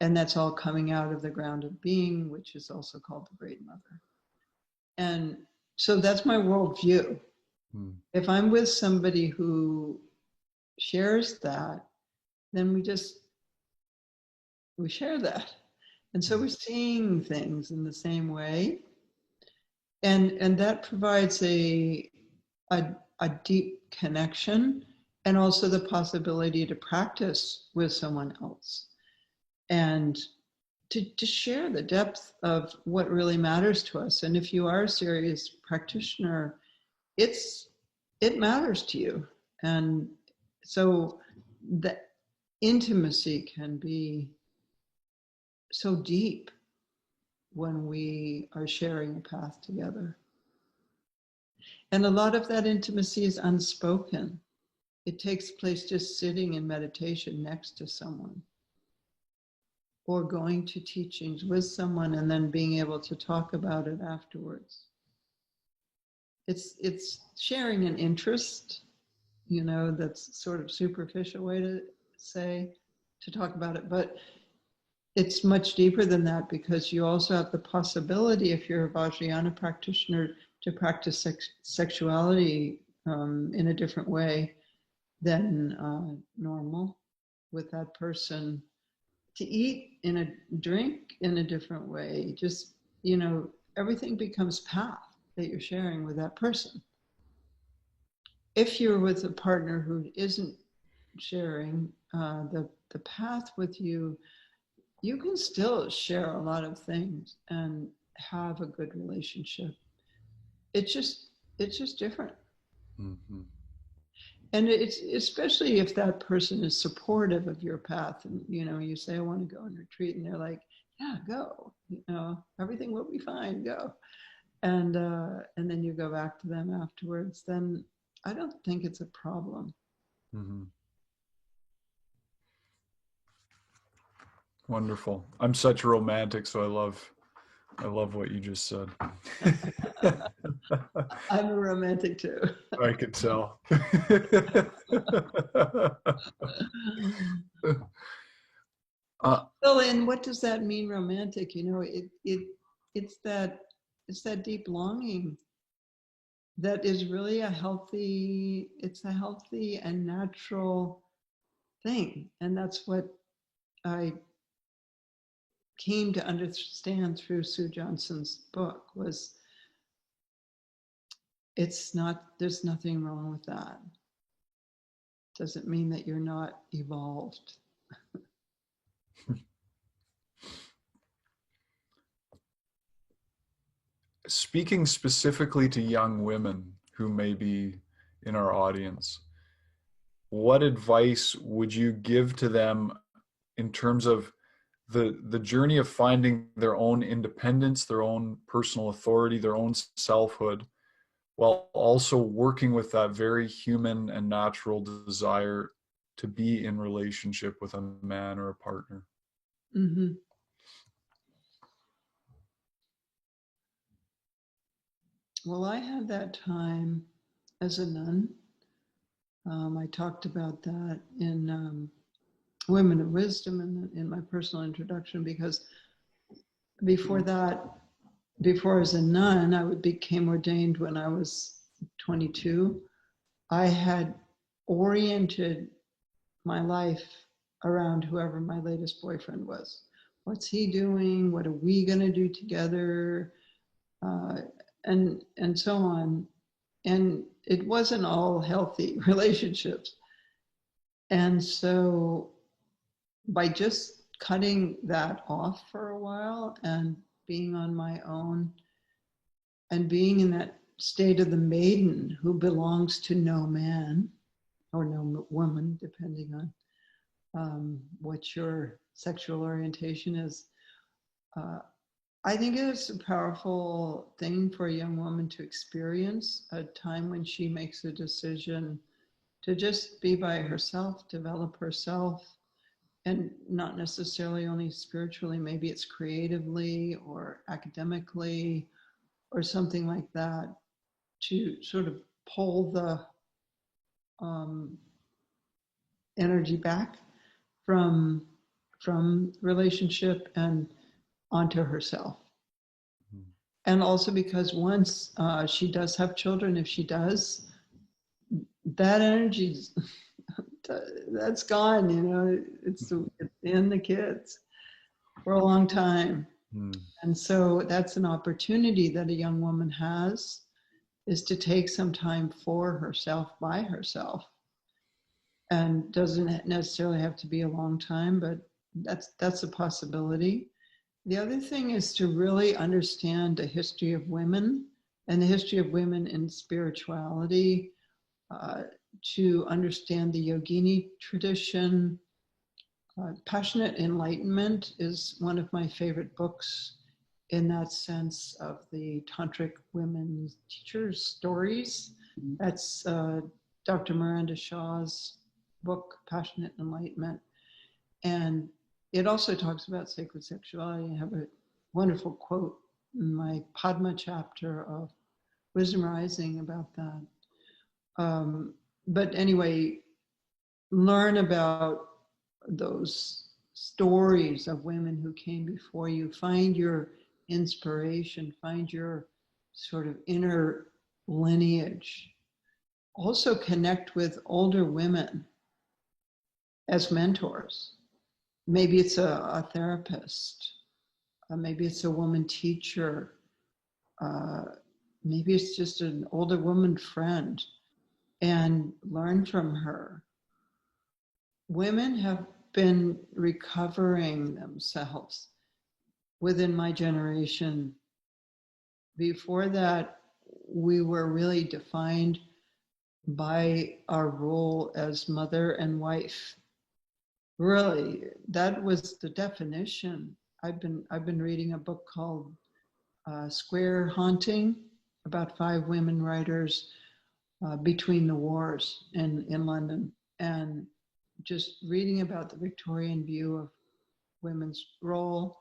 And that's all coming out of the ground of being, which is also called the Great Mother. And so that's my worldview. If I'm with somebody who shares that, then we share that. And so we're seeing things in the same way. And that provides a deep connection, and also the possibility to practice with someone else and to share the depth of what really matters to us. And if you are a serious practitioner, it matters to you. And so the intimacy can be so deep when we are sharing a path together. And a lot of that intimacy is unspoken. It takes place just sitting in meditation next to someone, or going to teachings with someone and then being able to talk about it afterwards. It's sharing an interest, that's sort of superficial way to say, to talk about it, but it's much deeper than that, because you also have the possibility, if you're a Vajrayana practitioner, to practice sexuality in a different way than normal with that person, to eat and drink in a different way. Just, everything becomes path that you're sharing with that person. If you're with a partner who isn't sharing the path with you, you can still share a lot of things and have a good relationship. It's just different. Mm-hmm. And it's especially if that person is supportive of your path, and you say, I want to go and retreat, and they're like, yeah, go, everything will be fine, go. And then you go back to them afterwards, then I don't think it's a problem. Mm-hmm. Wonderful. I'm such a romantic, so I love what you just said. I'm a romantic too. I could tell. Well, and what does that mean, romantic? It's that deep longing that is really a healthy and natural thing. And that's what I came to understand through Sue Johnson's book, was there's nothing wrong with that. Doesn't mean that you're not evolved. Speaking specifically to young women who may be in our audience, what advice would you give to them in terms of the journey of finding their own independence, their own personal authority, their own selfhood, while also working with that very human and natural desire to be in relationship with a man or a partner? Mm-hmm. Well, I had that time as a nun. I talked about that in Women of Wisdom in my personal introduction, because before I was a nun, I became ordained when I was 22. I had oriented my life around whoever my latest boyfriend was. What's he doing? What are we going to do together? And so on. And it wasn't all healthy relationships. And so by just cutting that off for a while and being on my own and being in that state of the maiden who belongs to no man or no woman, depending on what your sexual orientation is, I think it's a powerful thing for a young woman to experience, a time when she makes a decision to just be by herself, develop herself, and not necessarily only spiritually, maybe it's creatively or academically or something like that, to sort of pull the energy back from relationship and onto herself. And also because once she does have children, if she does, that energy that's gone. It's in the kids for a long time. And so that's an opportunity that a young woman has, is to take some time for herself, by herself. And doesn't necessarily have to be a long time, but that's a possibility. The other thing is to really understand the history of women and the history of women in spirituality, to understand the yogini tradition. Passionate Enlightenment is one of my favorite books in that sense of the tantric women teachers stories. That's Dr. Miranda Shaw's book, Passionate Enlightenment. And it also talks about sacred sexuality. I have a wonderful quote in my Padma chapter of Wisdom Rising about that. But anyway, learn about those stories of women who came before you. Find your inspiration, find your sort of inner lineage. Also connect with older women as mentors. Maybe it's a therapist, maybe it's a woman teacher, maybe it's just an older woman friend, and learn from her. Women have been recovering themselves within my generation. Before that, we were really defined by our role as mother and wife. Really, that was the definition. I've been reading a book called Square Haunting, about 5 women writers between the wars in London, and just reading about the Victorian view of women's role,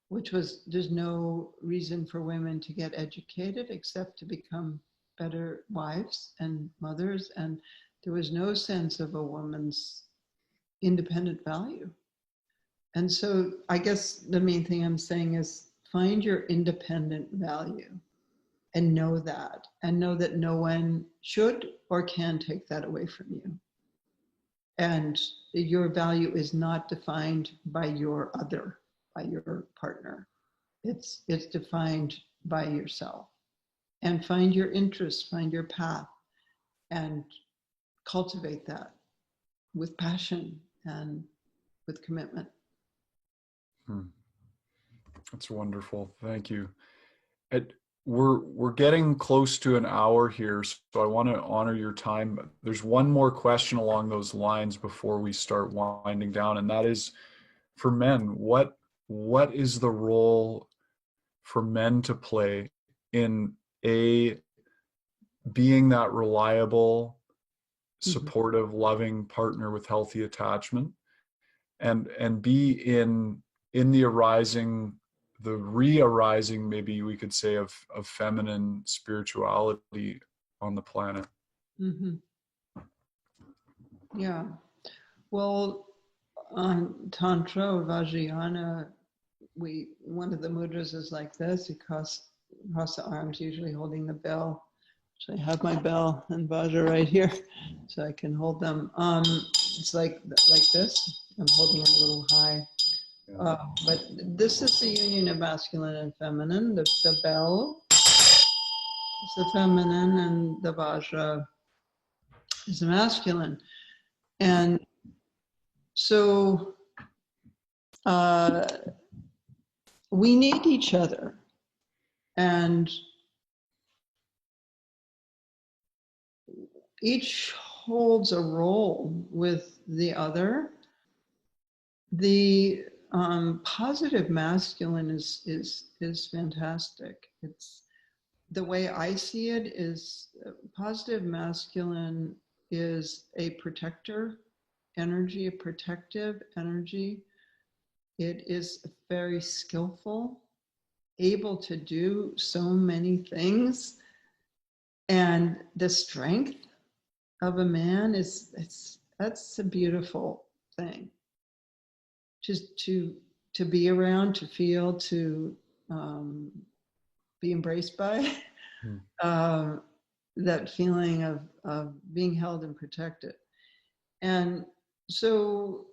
which was there's no reason for women to get educated except to become better wives and mothers, and there was no sense of a woman's independent value. And so I guess the main thing I'm saying is find your independent value and know that no one should or can take that away from you. And your value is not defined by your other, by your partner. It's defined by yourself. And find your interests, find your path, and cultivate that with passion and with commitment. That's wonderful. Thank you. We're getting close to an hour here, so I want to honor your time. There's one more question along those lines before we start winding down, and that is for men. What is the role for men to play in being that reliable, supportive, loving partner with healthy attachment, and be in the re-arising, maybe we could say, of feminine spirituality on the planet? Mm-hmm. Yeah. Well, on Tantra or Vajrayana, one of the mudras is like this. You cross the arms, usually holding the bell. So I have my bell and Vajra right here, so I can hold them. It's like this. I'm holding them a little high. But this is the union of masculine and feminine. The bell is the feminine, and the Vajra is the masculine. And so we need each other. And each holds a role with the other. The positive masculine is fantastic. It's the way I see it is positive masculine is a protector energy, a protective energy. It is very skillful, able to do so many things, and the strength of a man that's a beautiful thing. Just to be around, to feel, to be embraced by, that feeling of being held and protected. And so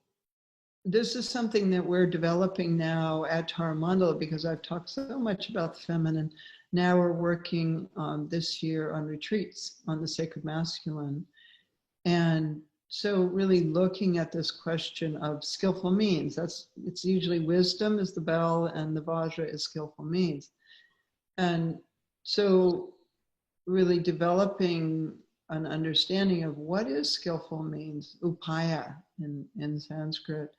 this is something that we're developing now at Tara Mandala, because I've talked so much about the feminine. Now we're working this year on retreats on the sacred masculine. And so really looking at this question of skillful means, it's usually wisdom is the bell and the Vajra is skillful means. And so really developing an understanding of what is skillful means, upaya in Sanskrit,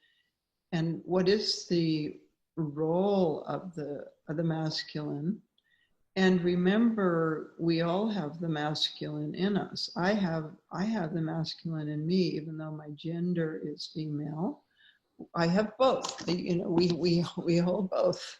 and what is the role of the masculine. And remember, we all have the masculine in us. I have the masculine in me, even though my gender is female. I have both. You know, we hold both.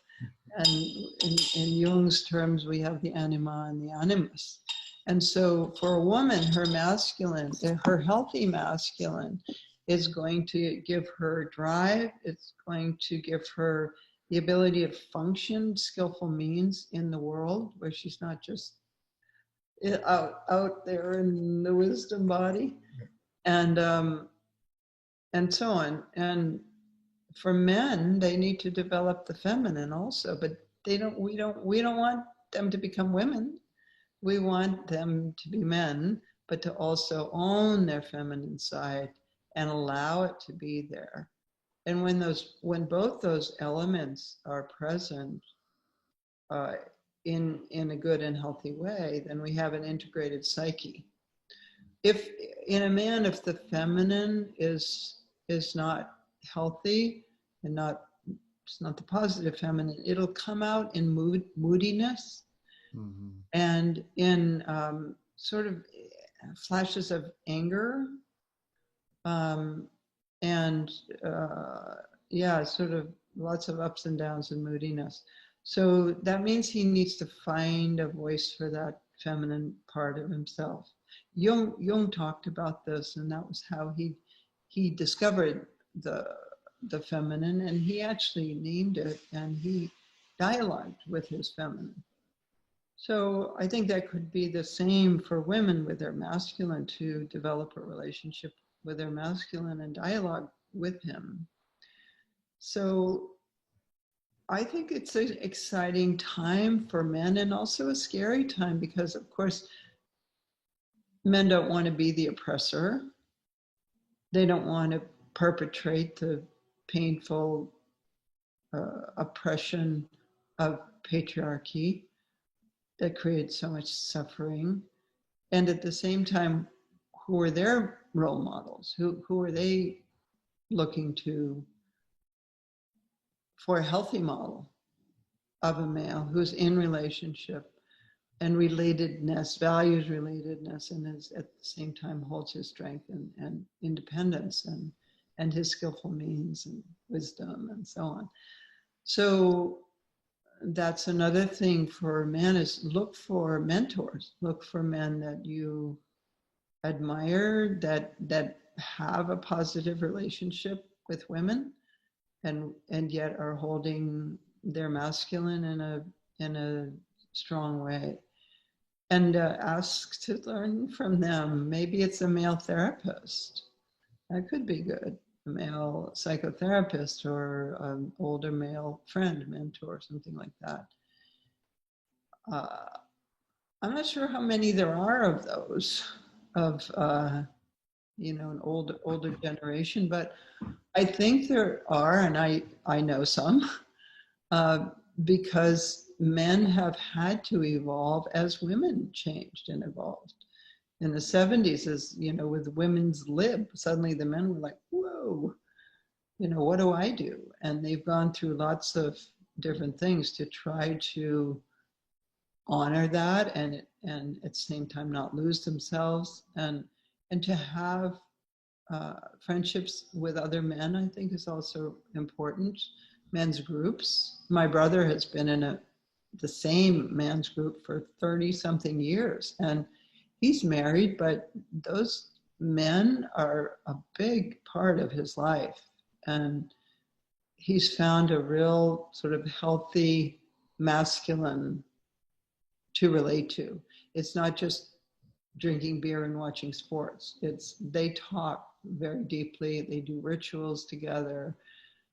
And in Jung's terms, we have the anima and the animus. And so for a woman, her masculine, her healthy masculine is going to give her drive. It's going to give her the ability to function skillful means in the world, where she's not just out there in the wisdom body, and so on. And for men, they need to develop the feminine also, but they don't. We don't want them to become women. We want them to be men, but to also own their feminine side and allow it to be there. And when both those elements are present in a good and healthy way, then we have an integrated psyche. If in a man, if the feminine is not healthy and it's not the positive feminine, it'll come out in moodiness, mm-hmm. and in sort of flashes of anger, and sort of lots of ups and downs and moodiness. So that means he needs to find a voice for that feminine part of himself. Jung talked about this, and that was how he discovered the feminine, and he actually named it, and he dialogued with his feminine. So I think that could be the same for women with their masculine, to develop a relationship with their masculine and dialogue with him. So I think it's an exciting time for men, and also a scary time, because of course men don't want to be the oppressor. They don't want to perpetrate the painful oppression of patriarchy that creates so much suffering. And at the same time, who are their role models? Who are they looking to for a healthy model of a male who's in relationship and relatedness, values relatedness, and is at the same time holds his strength and independence and his skillful means and wisdom and so on. So that's another thing for men, is look for mentors, look for men that you admire, that have a positive relationship with women, and yet are holding their masculine in a strong way. And ask to learn from them. Maybe it's a male therapist. That could be good. A male psychotherapist, or an older male friend, mentor, something like that. I'm not sure how many there are of those, of an older generation, but I think there are, and I know some, because men have had to evolve as women changed and evolved. In the 70s, as you know, with women's lib, suddenly the men were like, whoa, what do I do? And they've gone through lots of different things to try to honor that, and at the same time not lose themselves, and to have friendships with other men, I think, is also important. Men's groups. My brother has been in the same man's group for 30 something years, and he's married, but those men are a big part of his life, and he's found a real sort of healthy masculine to relate to. It's not just drinking beer and watching sports. They talk very deeply, they do rituals together.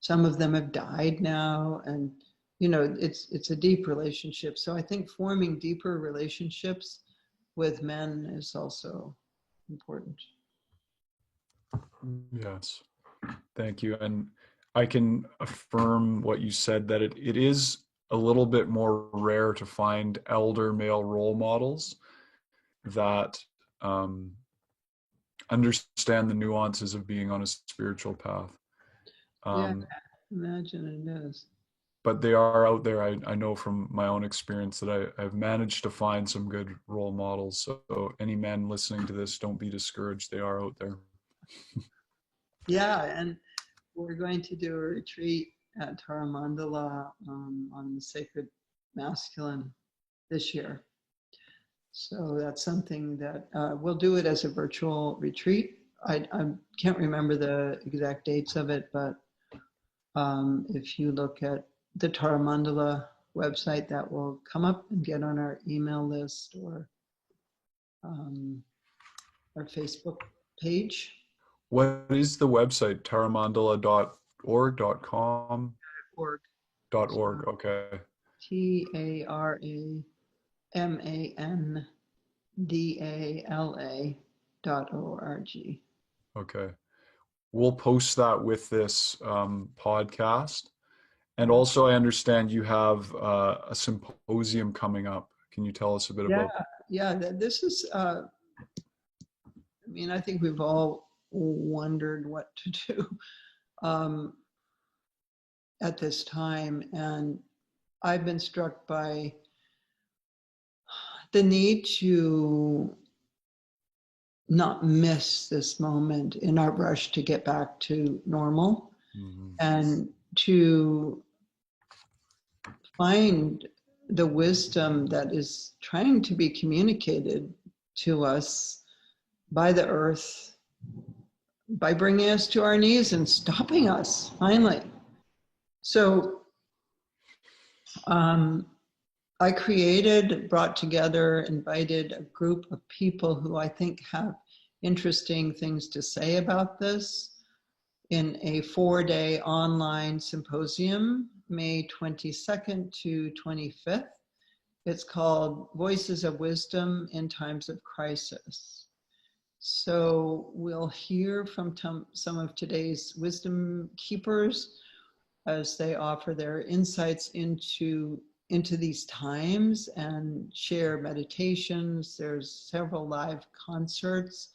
Some of them have died now, and it's a deep relationship. So I think forming deeper relationships with men is also important. Yes, thank you. And I can affirm what you said, that it is a little bit more rare to find elder male role models that understand the nuances of being on a spiritual path. Yeah, imagine it is. but they are out there. I know from my own experience that I've managed to find some good role models. So any men listening to this, don't be discouraged. They are out there. Yeah, and we're going to do a retreat at Mandala on the sacred masculine this year. So that's something that we'll do it as a virtual retreat. I can't remember the exact dates of it, but if you look at the Mandala website, that will come up and get on our email list or our Facebook page. What is the website? taramandala.org.com? Org. .org. Okay. TARAMANDALA.org. Okay. We'll post that with this podcast. And also, I understand you have a symposium coming up. Can you tell us a bit about? Yeah. This is. I mean, I think we've all wondered what to do at this time, and I've been struck by the need to not miss this moment in our rush to get back to normal, and to find the wisdom that is trying to be communicated to us by the earth, by bringing us to our knees and stopping us finally. So I brought together, invited a group of people who I think have interesting things to say about this in a 4-day online symposium, May 22nd to 25th. It's called Voices of Wisdom in Times of Crisis. So we'll hear from some of today's wisdom keepers as they offer their insights into these times and share meditations. There's several live concerts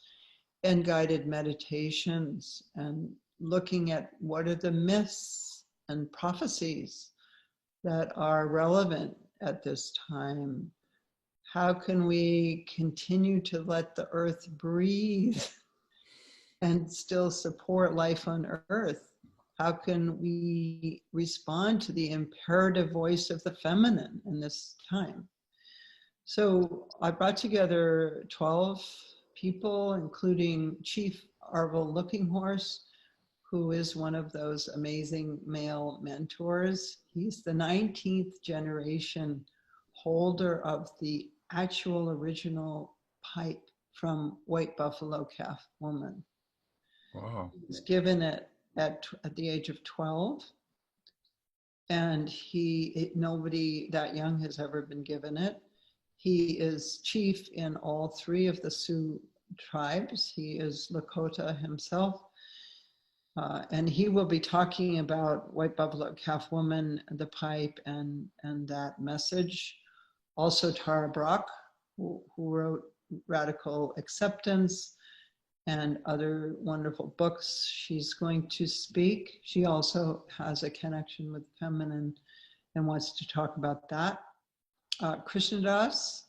and guided meditations, and looking at what are the myths and prophecies that are relevant at this time. How can we continue to let the earth breathe and still support life on earth? How can we respond to the imperative voice of the feminine in this time? So I brought together 12 people, including Chief Arvel Lookinghorse, who is one of those amazing male mentors. He's the 19th generation holder of the actual original pipe from White Buffalo Calf Woman. Wow. He was given it at the age of 12, and nobody that young has ever been given it. He is chief in all 3 of the Sioux tribes. He is Lakota himself. And he will be talking about White Buffalo Calf Woman, the pipe, and that message. Also Tara Brach, who wrote Radical Acceptance and other wonderful books. She's going to speak. She also has a connection with feminine and wants to talk about that. Krishnadas,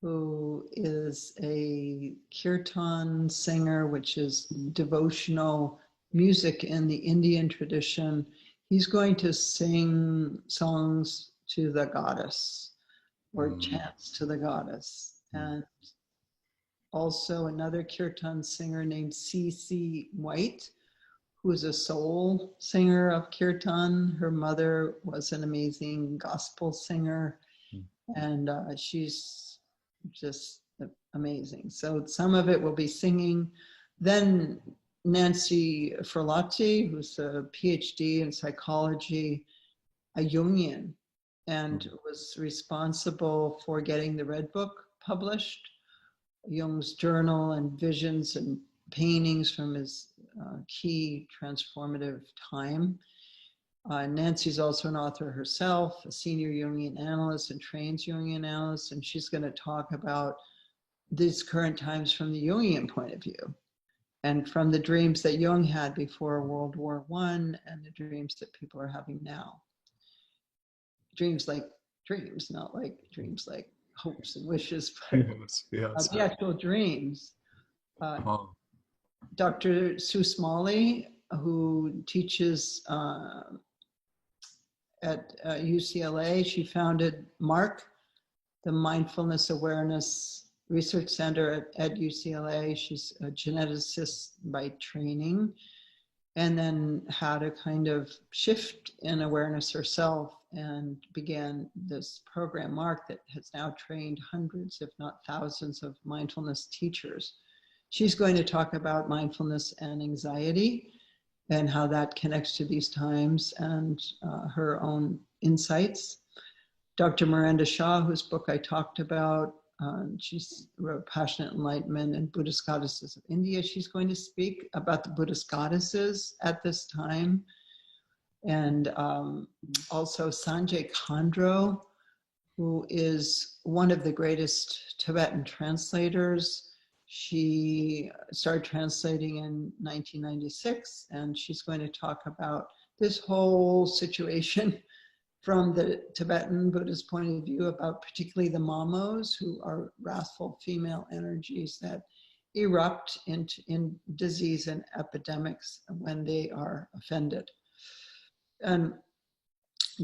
who is a kirtan singer, which is devotional music in the Indian tradition. He's going to sing songs to the goddess or chants to the goddess. And also another kirtan singer named C.C. White, who is a soul singer of kirtan. Her mother was an amazing gospel singer, and she's just amazing. So some of it will be singing. Then Nancy Ferlatti, who's a PhD in psychology, a Jungian, and was responsible for getting the Red Book published, Jung's journal and visions and paintings from his key transformative time. Nancy's also an author herself, a senior Jungian analyst and trains Jungian analyst, and she's going to talk about these current times from the Jungian point of view and from the dreams that Jung had before World War I and the dreams that people are having now. dreams like dreams, not like dreams like hopes and wishes, but Yes, yes. the actual dreams. Oh, Dr. Sue Smalley, who teaches at UCLA, she founded MARC, the Mindfulness Awareness Research Center at UCLA. She's a geneticist by training, and then had a kind of shift in awareness herself and began this program, MARC, that has now trained hundreds, if not thousands, of mindfulness teachers. She's going to talk about mindfulness and anxiety and how that connects to these times and her own insights. Dr. Miranda Shaw, whose book I talked about, she's wrote Passionate Enlightenment and Buddhist Goddesses of India. She's going to speak about the Buddhist goddesses at this time. And also Sanjay Khandro, who is one of the greatest Tibetan translators. She started translating in 1996, and she's going to talk about this whole situation from the Tibetan Buddhist point of view, about particularly the mamos, who are wrathful female energies that erupt in disease and epidemics when they are offended. And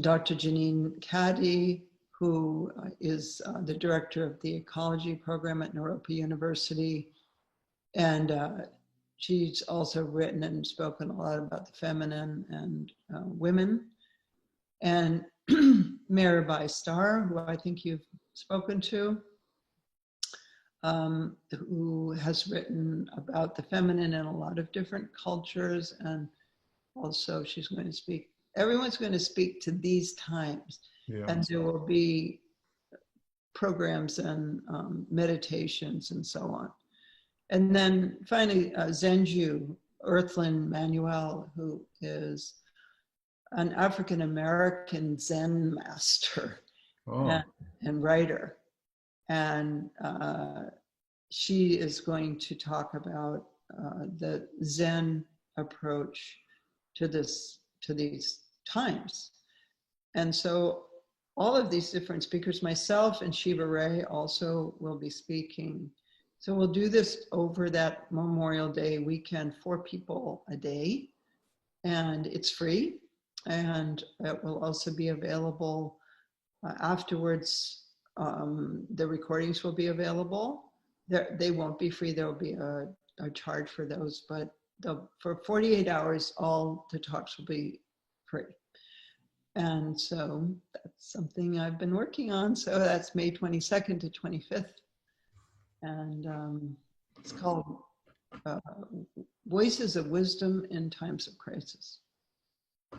Dr. Janine Caddy, who is the director of the ecology program at Naropa University. And she's also written and spoken a lot about the feminine and women. And Mirabai Starr, who I think you've spoken to, who has written about the feminine in a lot of different cultures. And also she's going to speak, everyone's going to speak to these times. yeah. And there will be programs and meditations and so on. And then finally, Zenju, Earthlyn Manuel, who is an African-American Zen master and writer. And she is going to talk about the Zen approach to these times. And so all of these different speakers, myself and Shiva Ray also will be speaking. So we'll do this over that Memorial Day weekend, 4 people a day, and it's free. And it will also be available afterwards. The recordings will be available. They won't be free. There will be a charge for those, but for 48 hours, all the talks will be free. And so that's something I've been working on. So that's May 22nd to 25th. And it's called Voices of Wisdom in Times of Crisis.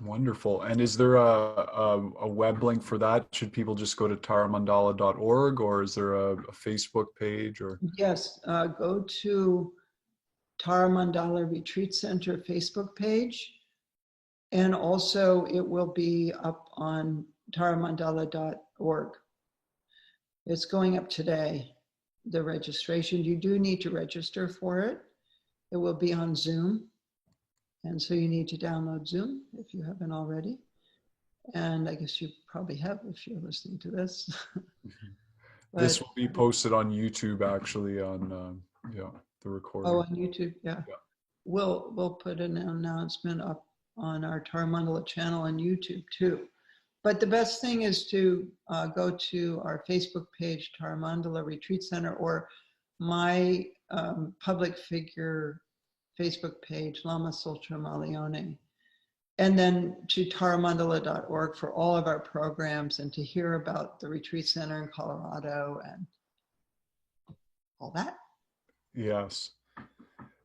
Wonderful. And is there a web link for that? Should people just go to taramandala.org, or is there a Facebook page? Or Yes, go to Tara Mandala Retreat Center Facebook page. And also it will be up on taramandala.org. It's going up today, the registration. You do need to register for it. It will be on Zoom. And so you need to download Zoom if you haven't already. And I guess you probably have if you're listening to this. This will be posted on YouTube, actually, on the recording. Oh, on YouTube, yeah. We'll put an announcement up on our Tara Mandala channel on YouTube too. But the best thing is to go to our Facebook page, Tara Mandala Retreat Center, or my public figure Facebook page, Lama Tsultrim Allione, and then to taramandala.org for all of our programs and to hear about the retreat center in Colorado and all that. Yes.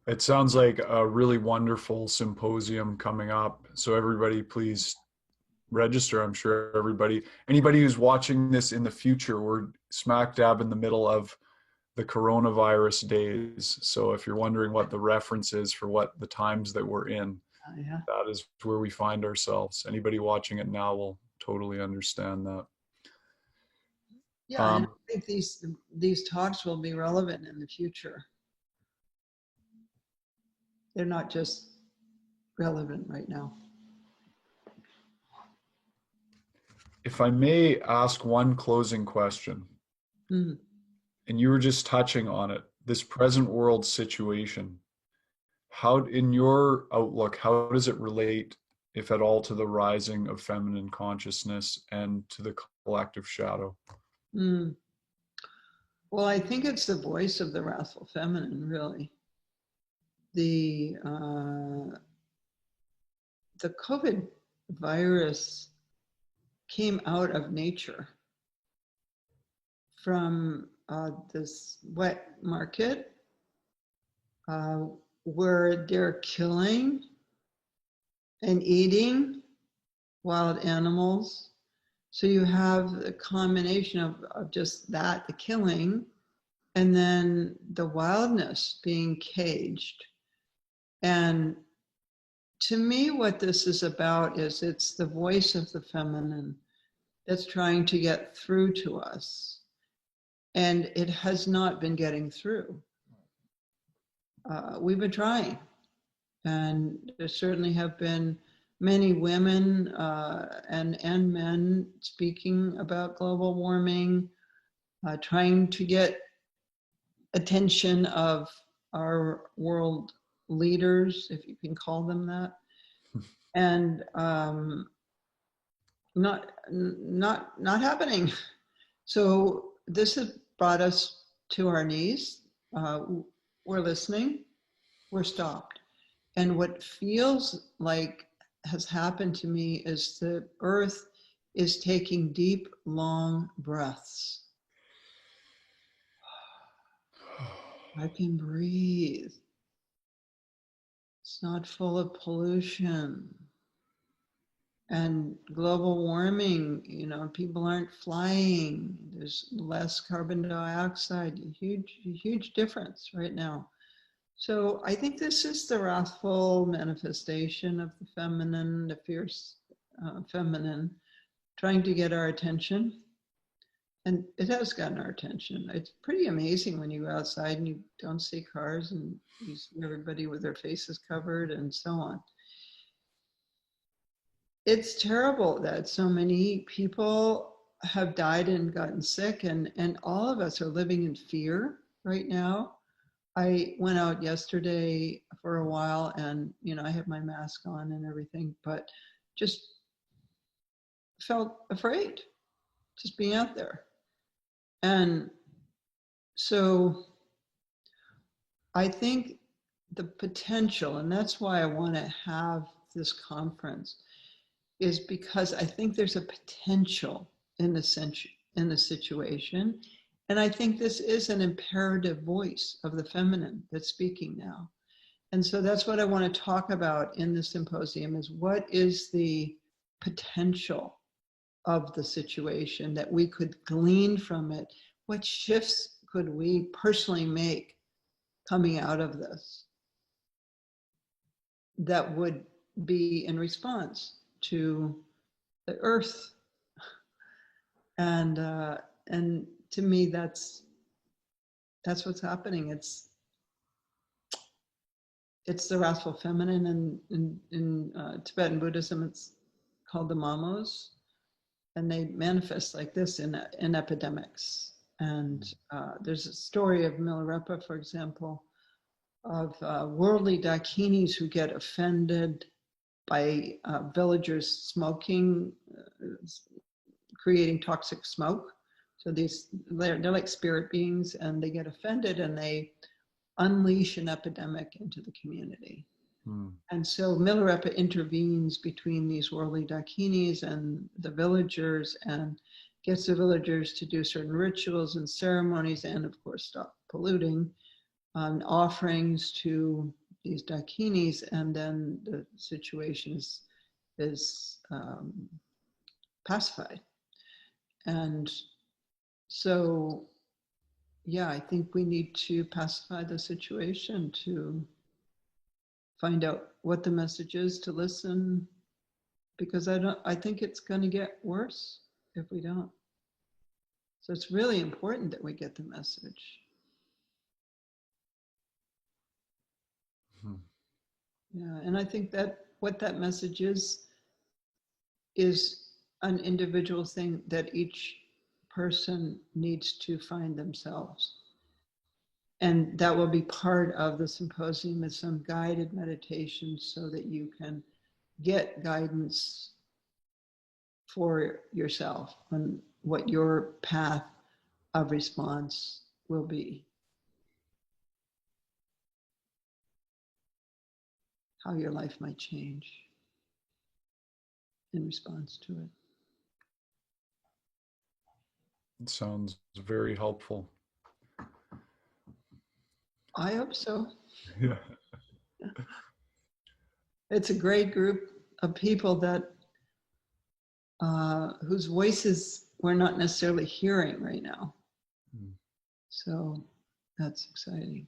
It sounds like a really wonderful symposium coming up. So everybody, please register. I'm sure anybody who's watching this in the future, we're smack dab in the middle of the coronavirus days. So if you're wondering what the reference is for what the times that we're in, that is where we find ourselves. Anybody watching it now will totally understand that. Yeah, and I think these talks will be relevant in the future. They're not just relevant right now. If I may ask one closing question, Mm. and you were just touching on it, this present world situation, how, in your outlook, how does it relate, if at all, to the rising of feminine consciousness and to the collective shadow? Mm. Well, I think it's the voice of the wrathful feminine, really. The the COVID virus came out of nature from this wet market uh, where they're killing and eating wild animals. So you have a combination of just that, the killing, and then the wildness being caged. And to me, what this is about is it's the voice of the feminine that's trying to get through to us. And it has not been getting through. We've been trying. And there certainly have been many women and men speaking about global warming, trying to get attention of our world leaders, if you can call them that, and not happening. So this has brought us to our knees. We're listening. We're stopped. And what feels like has happened to me is the earth is taking deep, long breaths. I can breathe. It's not full of pollution. And global warming, people aren't flying. There's less carbon dioxide, huge difference right now. So I think this is the wrathful manifestation of the feminine, the fierce feminine, trying to get our attention. And it has gotten our attention. It's pretty amazing when you go outside and you don't see cars and you see everybody with their faces covered and so on. It's terrible that so many people have died and gotten sick, and all of us are living in fear right now. I went out yesterday for a while and, I had my mask on and everything, but just felt afraid just being out there. And so I think the potential, and that's why I want to have this conference, is because I think there's a potential in the situation. And I think this is an imperative voice of the feminine that's speaking now. And so that's what I want to talk about in the symposium is what is the potential of the situation that we could glean from it? What shifts could we personally make coming out of this that would be in response to the earth? And to me, that's what's happening. It's the wrathful feminine, and in Tibetan Buddhism, it's called the mamos, and they manifest like this in epidemics. And there's a story of Milarepa, for example, of worldly dakinis who get offended by villagers smoking, creating toxic smoke. So they're like spirit beings, and they get offended and they unleash an epidemic into the community. And so Milarepa intervenes between these worldly dakinis and the villagers and gets the villagers to do certain rituals and ceremonies and, of course, stop polluting, offerings to these dakinis, and then the situation is pacified. And so, yeah, I think we need to pacify the situation, to find out what the message is, to listen, because I think it's going to get worse if we don't. So it's really important that we get the message. Yeah, and I think that what that message is an individual thing that each person needs to find themselves. And that will be part of the symposium with some guided meditations so that you can get guidance for yourself on what your path of response will be, how your life might change in response to it. It sounds very helpful. I hope so. Yeah. It's a great group of people that whose voices we're not necessarily hearing right now. Mm. So that's exciting.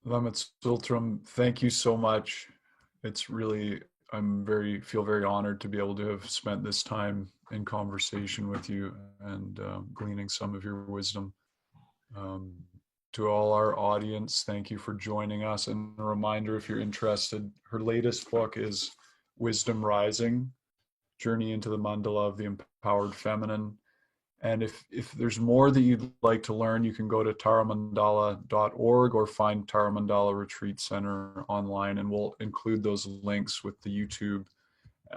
Lama Tsultrim, thank you so much. It's really, feel very honored to be able to have spent this time in conversation with you and gleaning some of your wisdom. Um, to all our audience, thank you for joining us. And a reminder, if you're interested, her latest book is Wisdom Rising, Journey into the Mandala of the Empowered Feminine. And if there's more that you'd like to learn, you can go to taramandala.org or find Tara Mandala Retreat Center online, and we'll include those links with the YouTube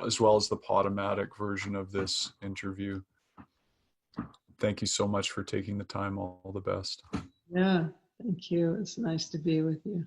as well as the Podomatic version of this interview. Thank you so much for taking the time. All the best. Yeah, thank you. It's nice to be with you.